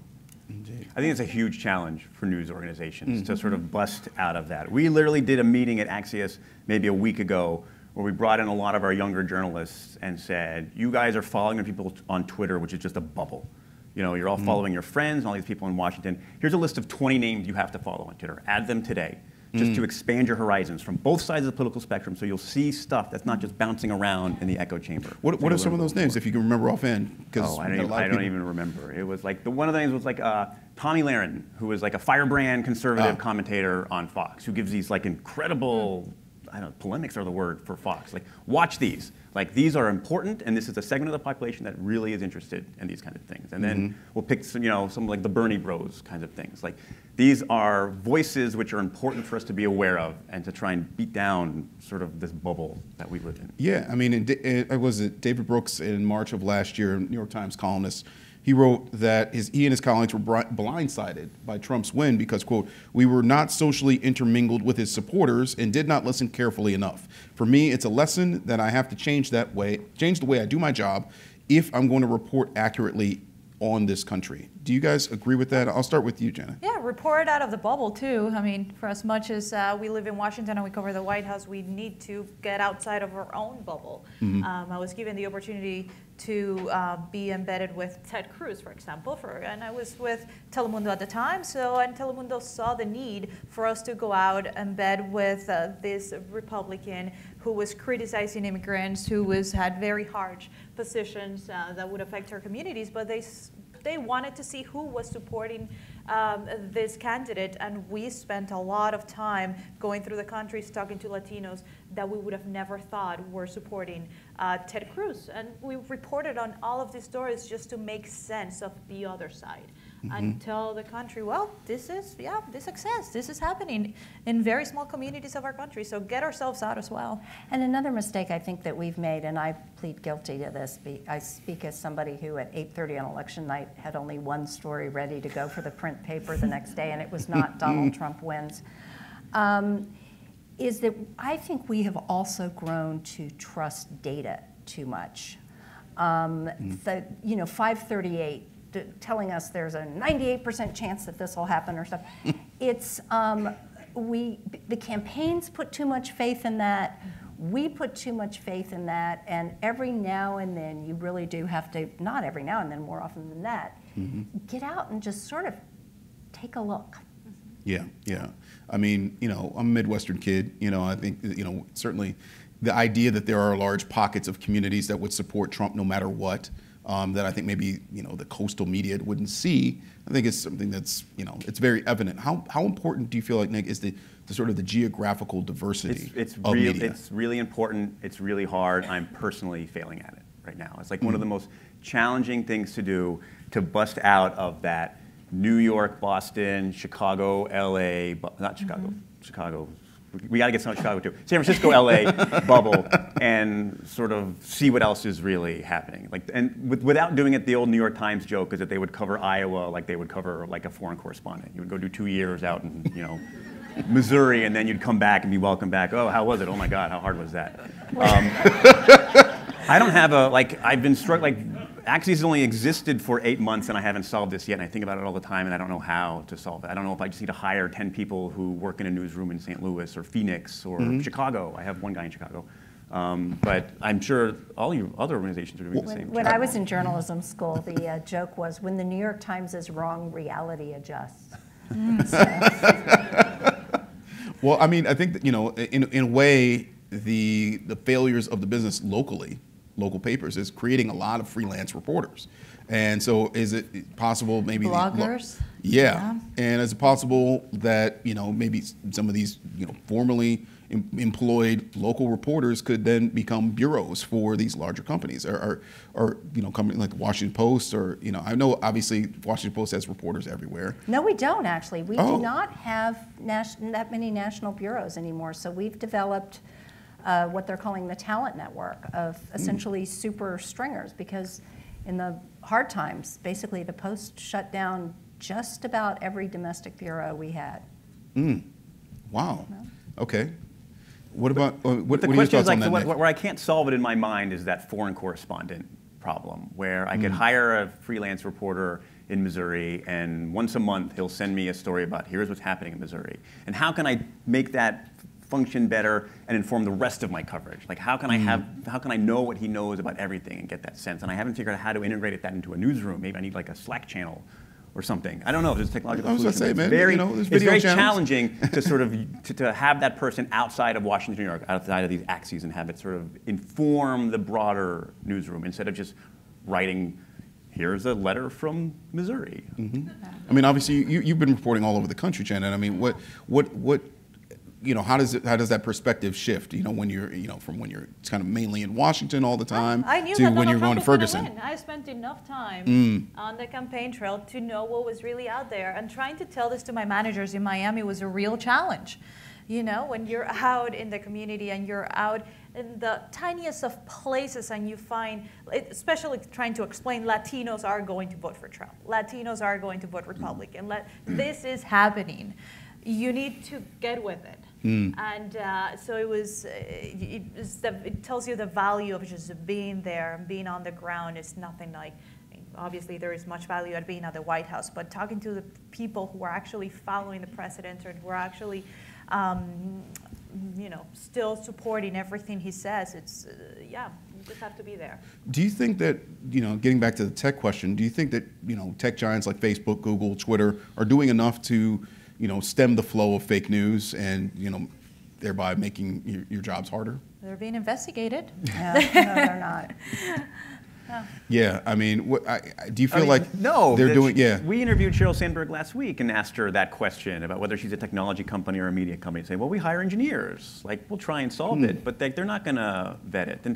Indeed. I think it's a huge challenge for news organizations to sort of bust out of that. We literally did a meeting at Axios maybe a week ago where we brought in a lot of our younger journalists and said, you guys are following people on Twitter, which is just a bubble. You know, you're all following your friends and all these people in Washington. Here's a list of 20 names you have to follow on Twitter. Add them today, just to expand your horizons from both sides of the political spectrum, so you'll see stuff that's not just bouncing around in the echo chamber. What are some of those names, if you can remember offhand? Oh, I don't even remember. It was like, one of the names was like Tommy Lahren, who was like a firebrand conservative commentator on Fox, who gives these like incredible, I don't know, polemics are the word for Fox. Like, watch these. Like, these are important, and this is a segment of the population that really is interested in these kind of things. And then we'll pick some, some like the Bernie Bros kinds of things. Like, these are voices which are important for us to be aware of and to try and beat down sort of this bubble that we live in. Yeah, I mean, was it David Brooks in March of last year, New York Times columnist, he wrote that he and his colleagues were blindsided by Trump's win because, quote, we were not socially intermingled with his supporters and did not listen carefully enough. For me, it's a lesson that I have to change the way I do my job if I'm going to report accurately on this country. Do you guys agree with that? I'll start with you, Jenna. Yeah, report out of the bubble too. I mean, for as much as we live in Washington and we cover the White House, we need to get outside of our own bubble. I was given the opportunity to be embedded with Ted Cruz, for example, and I was with Telemundo at the time, and Telemundo saw the need for us to go out and embed with this Republican who was criticizing immigrants, who had very harsh positions that would affect our communities, but they wanted to see who was supporting this candidate, and we spent a lot of time going through the country talking to Latinos that we would have never thought were supporting Ted Cruz. And we reported on all of these stories just to make sense of the other side and tell the country, well, this exists. This is happening in very small communities of our country, so get ourselves out as well. And another mistake I think that we've made, and I plead guilty to this, I speak as somebody who at 8:30 on election night had only one story ready to go for the print paper the next day, and it was not Donald Trump wins, is that I think we have also grown to trust data too much. 538 telling us there's a 98% chance that this will happen or stuff. It's the campaigns put too much faith in that. We put too much faith in that, and every now and then you really do have to, not every now and then, more often than that, get out and just sort of take a look. Yeah. I mean, I'm a Midwestern kid. I think, certainly the idea that there are large pockets of communities that would support Trump no matter what, that I think maybe, the coastal media wouldn't see, I think is something that's, it's very evident. How important do you feel like, Nick, is the sort of the geographical diversity of media? It's really important. It's really hard. I'm personally failing at it right now. It's like one of the most challenging things to do, to bust out of that New York, Boston, Chicago, LA, not Chicago, Chicago. We got to get some Chicago too. San Francisco, LA bubble, and sort of see what else is really happening. Without doing it, the old New York Times joke is that they would cover Iowa like they would cover like a foreign correspondent. You would go do 2 years out in Missouri, and then you'd come back and be welcome back. Oh, how was it? Oh my God, how hard was that? I don't have I've been struggling. Axios has only existed for 8 months, and I haven't solved this yet, and I think about it all the time, and I don't know how to solve it. I don't know if I just need to hire 10 people who work in a newsroom in St. Louis or Phoenix or Chicago. I have one guy in Chicago. But I'm sure all you other organizations are doing the same. When I was in journalism school, the joke was, when the New York Times is wrong, reality adjusts. Well, I mean, I think that, in a way, the failures of the business local papers, is creating a lot of freelance reporters. And so is it possible maybe bloggers? Yeah. And is it possible that, maybe some of these, formerly employed local reporters could then become bureaus for these larger companies or companies like Washington Post or, I know obviously Washington Post has reporters everywhere. No, we don't actually. We do not have that many national bureaus anymore. So we've developed what they're calling the talent network of essentially super stringers, because in the hard times, basically the Post shut down just about every domestic bureau we had. Wow. Okay. What about what the are your question is thoughts on that, Nick? where I can't solve it in my mind is that foreign correspondent problem, where I could hire a freelance reporter in Missouri, and once a month he'll send me a story about here's what's happening in Missouri, and how can I make that function better and inform the rest of my coverage? Like how can I know what he knows about everything and get that sense? And I haven't figured out how to integrate that into a newsroom. Maybe I need like a Slack channel or something. I don't know. There's technological solutions. It's very challenging to sort of to have that person outside of Washington, New York, outside of these axes, and have it sort of inform the broader newsroom instead of just writing, here's a letter from Missouri. I mean, obviously, you've been reporting all over the country, Janet. I mean, what how does that perspective shift? When you're, from when you're kind of mainly in Washington all the time I knew to that when you're going Donald to Trump was Ferguson. gonna win. I spent enough time on the campaign trail to know what was really out there, and trying to tell this to my managers in Miami was a real challenge. When you're out in the community and you're out in the tiniest of places and you find, especially trying to explain Latinos are going to vote for Trump, Latinos are going to vote Republican, this is happening. You need to get with it. And so it tells you the value of just being there and being on the ground is nothing like, obviously there is much value at being at the White House, but talking to the people who are actually following the president or who are actually still supporting everything he says, it's, you just have to be there. Do you think that, getting back to the tech question, do you think that, tech giants like Facebook, Google, Twitter are doing enough to, stem the flow of fake news and, thereby making your jobs harder? They're being investigated. No, they're not. Yeah, I mean, do you feel like no, they're doing? Yeah, we interviewed Sheryl Sandberg last week and asked her that question about whether she's a technology company or a media company. Say, well, we hire engineers. Like, we'll try and solve it, but they're not going to vet it.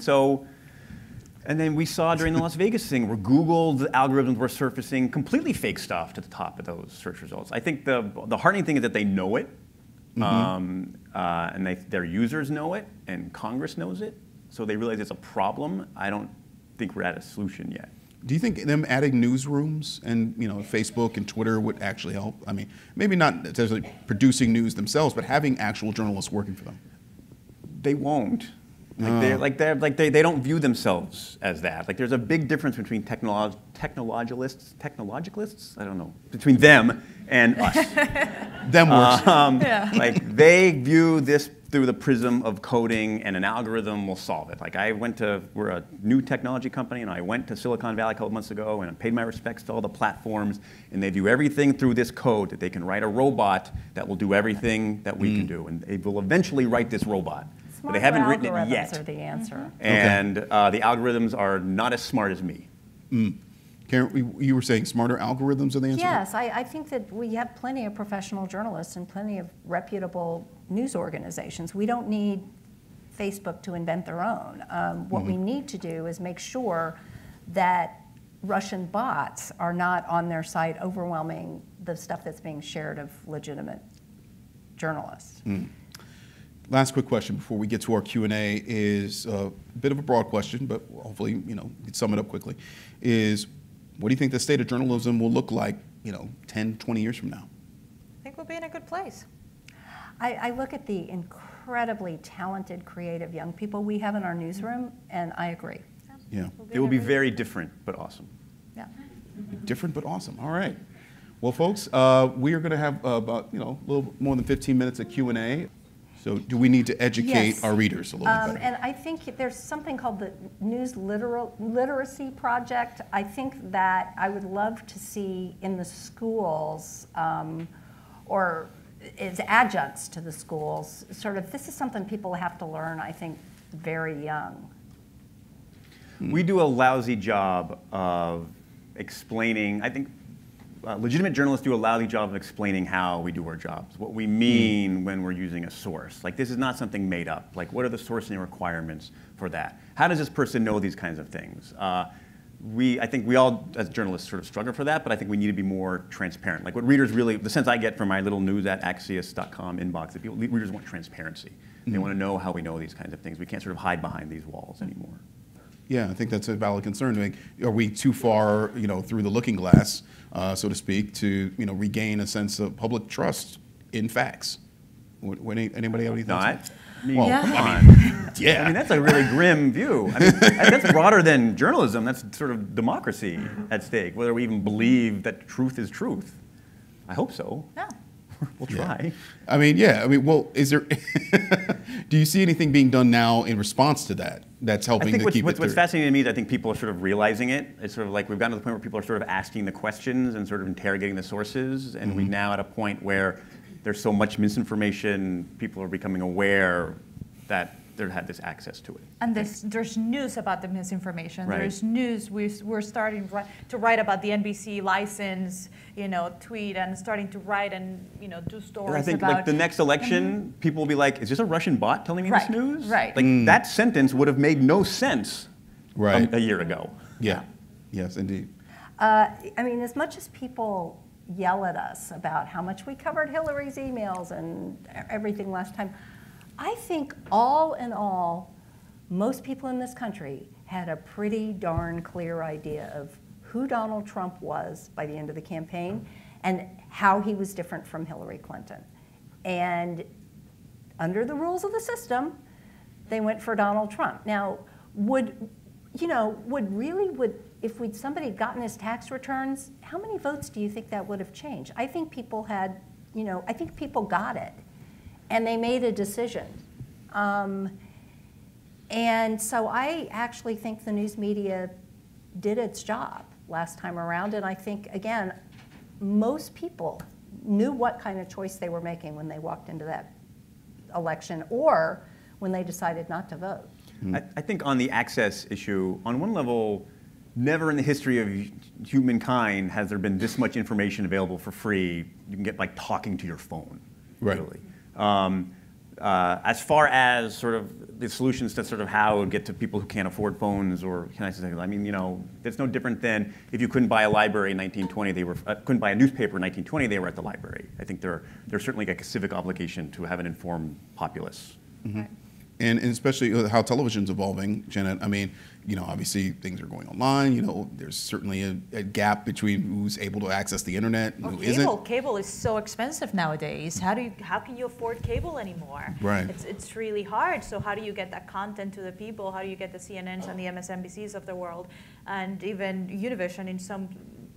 And then we saw during the Las Vegas thing where Google's algorithms were surfacing completely fake stuff to the top of those search results. I think the heartening thing is that they know it, and their users know it, and Congress knows it, so they realize it's a problem. I don't think we're at a solution yet. Do you think them adding newsrooms and Facebook and Twitter would actually help? I mean, maybe not necessarily producing news themselves, but having actual journalists working for them. They won't. They don't view themselves as that. Like, there's a big difference between technologicalists, I don't know, between them and us. Them works. Like, they view this through the prism of coding, and an algorithm will solve it. Like, we're a new technology company, and I went to Silicon Valley a couple months ago, and I paid my respects to all the platforms, and they view everything through this code, that they can write a robot that will do everything that we can do, and they will eventually write this robot. But they haven't written it yet. Are the answer. And the algorithms are not as smart as me. Karen, you were saying smarter algorithms are the answer? Yes, I think that we have plenty of professional journalists and plenty of reputable news organizations. We don't need Facebook to invent their own. What we need to do is make sure that Russian bots are not on their site overwhelming the stuff that's being shared of legitimate journalists. Last quick question before we get to our Q&A is a bit of a broad question, but hopefully, you can sum it up quickly, is what do you think the state of journalism will look like, 10, 20 years from now? I think we'll be in a good place. I look at the incredibly talented, creative young people we have in our newsroom, and I agree. Yeah. It will be very different, but awesome. Yeah. Different but awesome. All right. Well, folks, we are going to have about, a little more than 15 minutes of Q&A. So do we need to educate our readers a little bit better? And I think there's something called the News Literacy Project. I think that I would love to see in the schools or as adjuncts to the schools, sort of, this is something people have to learn, I think, very young. We do a lousy job of explaining, I think, legitimate journalists do a lousy job of explaining how we do our jobs, what we mean when we're using a source. Like, this is not something made up. Like, what are the sourcing requirements for that? How does this person know these kinds of things? I think we all, as journalists, sort of struggle for that, but I think we need to be more transparent. Like, what readers really, the sense I get from my little news@axios.com inbox, that readers want transparency. They want to know how we know these kinds of things. We can't sort of hide behind these walls anymore. Yeah, I think that's a valid concern. Like, are we too far, through the looking glass, so to speak, to regain a sense of public trust in facts? Anybody have any thoughts? Come on. Yeah. I mean, that's a really grim view. I mean, that's broader than journalism. That's sort of democracy at stake, whether we even believe that truth is truth. I hope so. Yeah. We'll try. I mean, yeah. I mean, well, is there? Do you see anything being done now in response to that? That's helping I think to keep it. What's fascinating to me is I think people are sort of realizing it. It's sort of like we've gotten to the point where people are sort of asking the questions and sort of interrogating the sources, and we're now at a point where there's so much misinformation, people are becoming aware that they've had this access to it. And there's news about the misinformation. Right. There's news. We're starting to write about the NBC license, tweet, and starting to write and do stories And I think about. like the next election, people will be like, "Is this a Russian bot telling me Right, this news?" right. Like that sentence would have made no sense Right. a year ago. Yeah. Yes, indeed. I mean, as much as people yell at us about how much we covered Hillary's emails and everything last time, I think all in all, most people in this country had a pretty darn clear idea of who Donald Trump was by the end of the campaign and how he was different from Hillary Clinton. And under the rules of the system, they went for Donald Trump. Now, if somebody had gotten his tax returns, how many votes do you think that would have changed? I think people had, I think people got it. And they made a decision. And so I actually think the news media did its job last time around. And I think, again, most people knew what kind of choice they were making when they walked into that election or when they decided not to vote. I think on the access issue, on one level, never in the history of humankind has there been this much information available for free. You can get like talking to your phone, Right. really. As far as sort of the solutions to sort of how to get to people who can't afford phones, or can I say, I mean, it's no different than if you couldn't buy a library in 1920, couldn't buy a newspaper in 1920, they were at the library. I think there's certainly like a civic obligation to have an informed populace. Right. And especially how television's evolving, Janet. I mean, obviously things are going online. There's certainly a gap between who's able to access the internet and who isn't. Cable is so expensive nowadays. How can you afford cable anymore? Right. It's really hard. So how do you get that content to the people? How do you get the CNNs and the MSNBCs of the world, and even Univision in some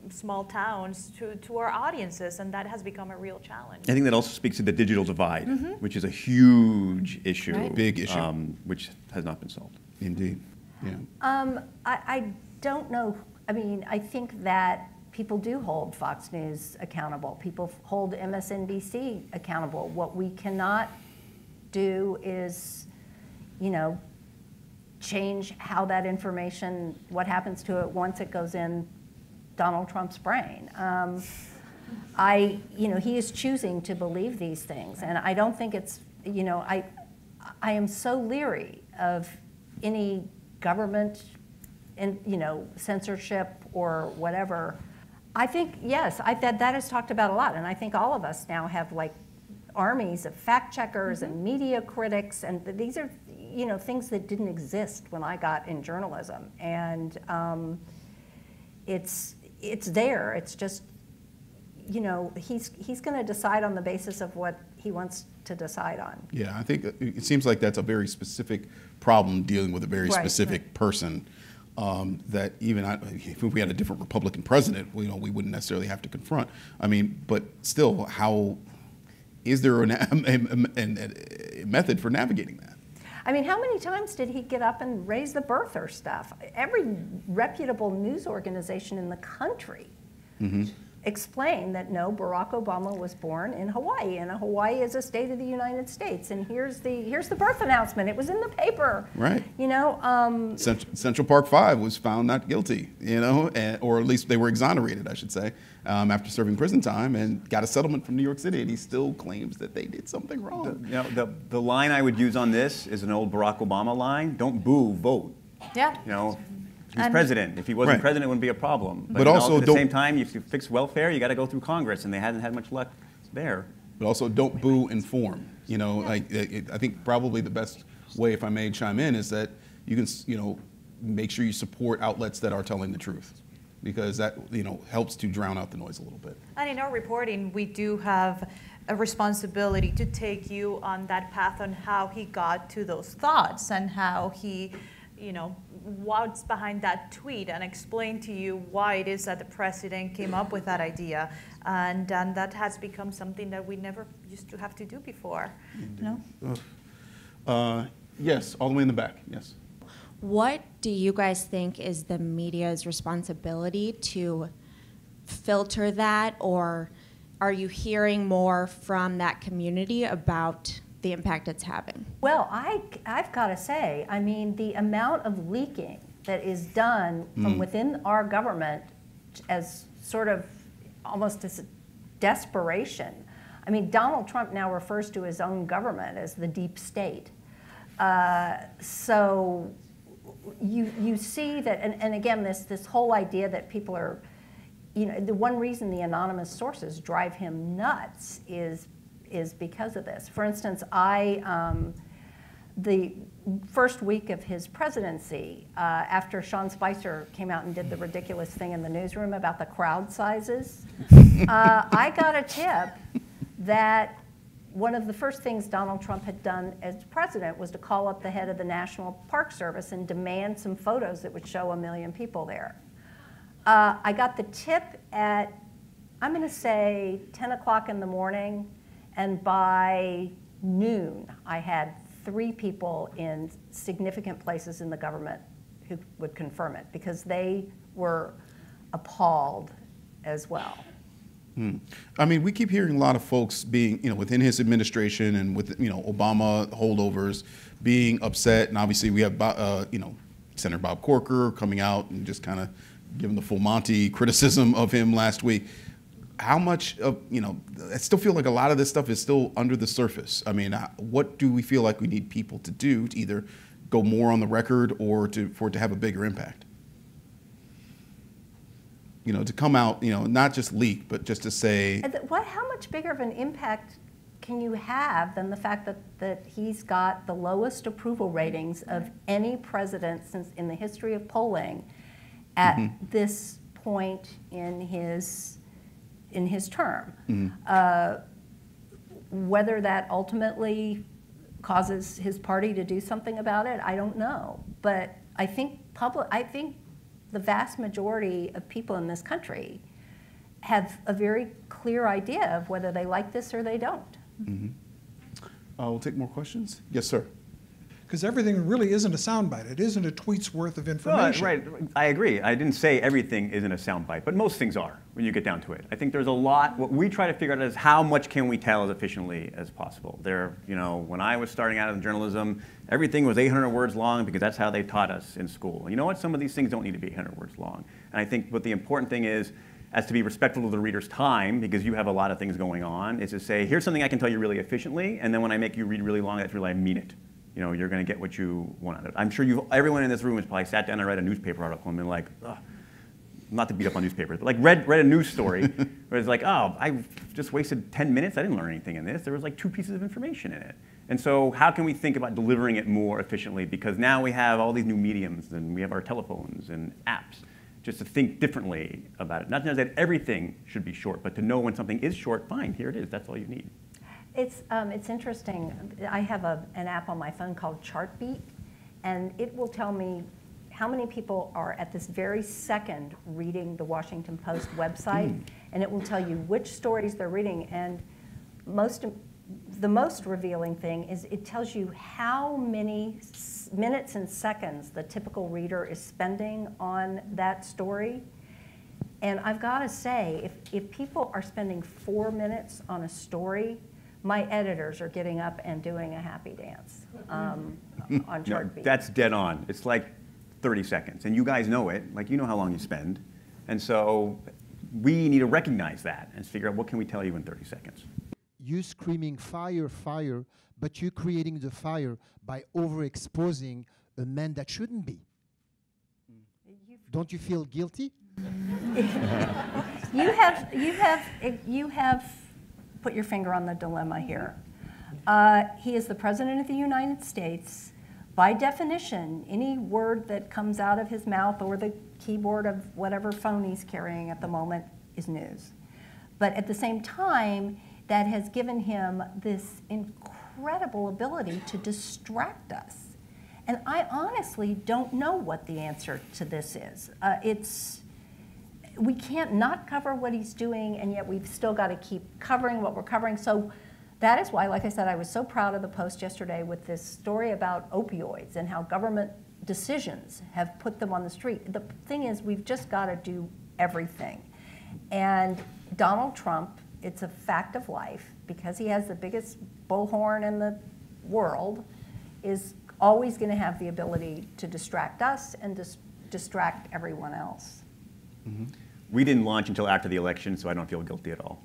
small towns to our audiences? And that has become a real challenge. I think that also speaks to the digital divide, which is a huge issue, Right. Big issue. Which has not been solved. Indeed. Yeah. I don't know. I mean, I think that people do hold Fox News accountable. People hold MSNBC accountable. What we cannot do is, change how that information, what happens to it once it goes in Donald Trump's brain. He is choosing to believe these things, and I don't think it's, I am so leery of any government, censorship or whatever. I think, yes, that is talked about a lot, and I think all of us now have like armies of fact checkers and media critics, and these are, things that didn't exist when I got in journalism, and it's there. It's just, he's going to decide on the basis of what he wants to decide on. Yeah, I think it seems like that's a very specific problem dealing with a very Right, specific person. That even if we had a different Republican president, we wouldn't necessarily have to confront. I mean, but still, how is there a method for navigating that? I mean, how many times did he get up and raise the birther stuff? Every reputable news organization in the country explained that no, Barack Obama was born in Hawaii, and Hawaii is a state of the United States, and here's the birth announcement. It was in the paper. Right. Central Park 5 was found not guilty, or at least they were exonerated, I should say, after serving prison time, and got a settlement from New York City, and he still claims that they did something wrong. The line I would use on this is an old Barack Obama line: "Don't boo, vote." Yeah. He's president. If he wasn't Right. president, it wouldn't be a problem. But also at the same time, if you fix welfare, you got to go through Congress, and they hasn't had much luck there. But also, don't boo, inform. I think probably the best way, if I may chime in, is that you can, make sure you support outlets that are telling the truth, because that, helps to drown out the noise a little bit. And in our reporting, we do have a responsibility to take you on that path on how he got to those thoughts and how he, what's behind that tweet and explain to you why it is that the president came up with that idea. And that has become something that we never used to have to do before. You know? Yes, all the way in the back, yes. What do you guys think is the media's responsibility to filter that, or are you hearing more from that community about the impact it's having? Well, I've got to say, I mean, the amount of leaking that is done from within our government as sort of almost as a desperation. I mean, Donald Trump now refers to his own government as the deep state. So you see that, and again, this whole idea that people are, you know, the one reason the anonymous sources drive him nuts is because of this. For instance, the first week of his presidency, after Sean Spicer came out and did the ridiculous thing in the newsroom about the crowd sizes, I got a tip that one of the first things Donald Trump had done as president was to call up the head of the National Park Service and demand some photos that would show 1 million people there. I got the tip at, I'm going to say, 10 o'clock in the morning, and by noon, I had 3 people in significant places in the government who would confirm it, because they were appalled as well. I mean, we keep hearing a lot of folks being, you know, within his administration and with, you know, Obama holdovers being upset. And obviously we have, you know, Senator Bob Corker coming out and just kind of giving the full Monty criticism of him last week. How much of, you know, I still feel like a lot of this stuff is still under the surface. I mean, what do we feel like we need people to do to either go more on the record or for it to have a bigger impact? You know, to come out, you know, not just leak, but just to say. How much bigger of an impact can you have than the fact that he's got the lowest approval ratings of any president since in the history of polling at this point in his term? Whether that ultimately causes his party to do something about it, I don't know. But I think the vast majority of people in this country have a very clear idea of whether they like this or they don't. We'll take more questions. Yes, sir. Because everything really isn't a soundbite. It isn't a tweet's worth of information. Right, I agree. I didn't say everything isn't a soundbite, but most things are when you get down to it. I think there's a lot. What we try to figure out is how much can we tell as efficiently as possible. You know, when I was starting out in journalism, everything was 800 words long because that's how they taught us in school. And you know what? Some of these things don't need to be 800 words long. And I think what the important thing is to be respectful of the reader's time, because you have a lot of things going on, is to say, here's something I can tell you really efficiently, and then when I make you read really long, that's really I mean it. You know, you're going to get what you want out of it. I'm sure everyone in this room has probably sat down and read a newspaper article and been like, ugh, not to beat up on newspapers, but like read a news story where it's like, oh, I just wasted 10 minutes. I didn't learn anything in this. There was like 2 pieces of information in it. And so how can we think about delivering it more efficiently? Because now we have all these new mediums and we have our telephones and apps, just to think differently about it. Not to know that everything should be short, but to know when something is short, fine, here it is. That's all you need. It's interesting. I have an app on my phone called Chartbeat, and it will tell me how many people are at this very second reading the Washington Post website, and it will tell you which stories they're reading. And the most revealing thing is it tells you how many minutes and seconds the typical reader is spending on that story. And I've got to say, if people are spending 4 minutes on a story, my editors are getting up and doing a happy dance on Chartbeat. No, that's dead on. It's like 30 seconds. And you guys know it. Like, you know how long you spend. And so we need to recognize that and figure out what can we tell you in 30 seconds. You screaming fire, fire, but you creating the fire by overexposing a man that shouldn't be. Don't you feel guilty? You have put your finger on the dilemma here. He is the President of the United States. By definition, any word that comes out of his mouth or the keyboard of whatever phone he's carrying at the moment is news. But at the same time, that has given him this incredible ability to distract us. And I honestly don't know what the answer to this is. We can't not cover what he's doing, and yet we've still got to keep covering what we're covering. So that is why, like I said, I was so proud of the Post yesterday with this story about opioids and how government decisions have put them on the street. The thing is, we've just got to do everything. And Donald Trump, it's a fact of life, because he has the biggest bullhorn in the world, is always going to have the ability to distract us and distract everyone else. Mm-hmm. We didn't launch until after the election, so I don't feel guilty at all.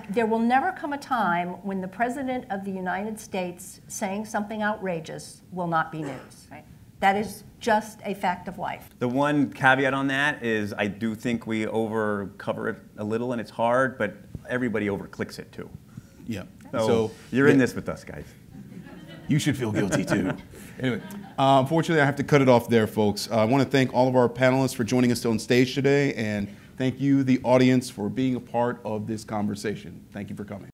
There will never come a time when the President of the United States saying something outrageous will not be news. Right. That is just a fact of life. The one caveat on that is I do think we over-cover it a little, and it's hard, but everybody over-clicks it too. Yeah. So you're in this with us, guys. You should feel guilty too. Anyway, unfortunately, I have to cut it off there, folks. I want to thank all of our panelists for joining us on stage today, and thank you, the audience, for being a part of this conversation. Thank you for coming.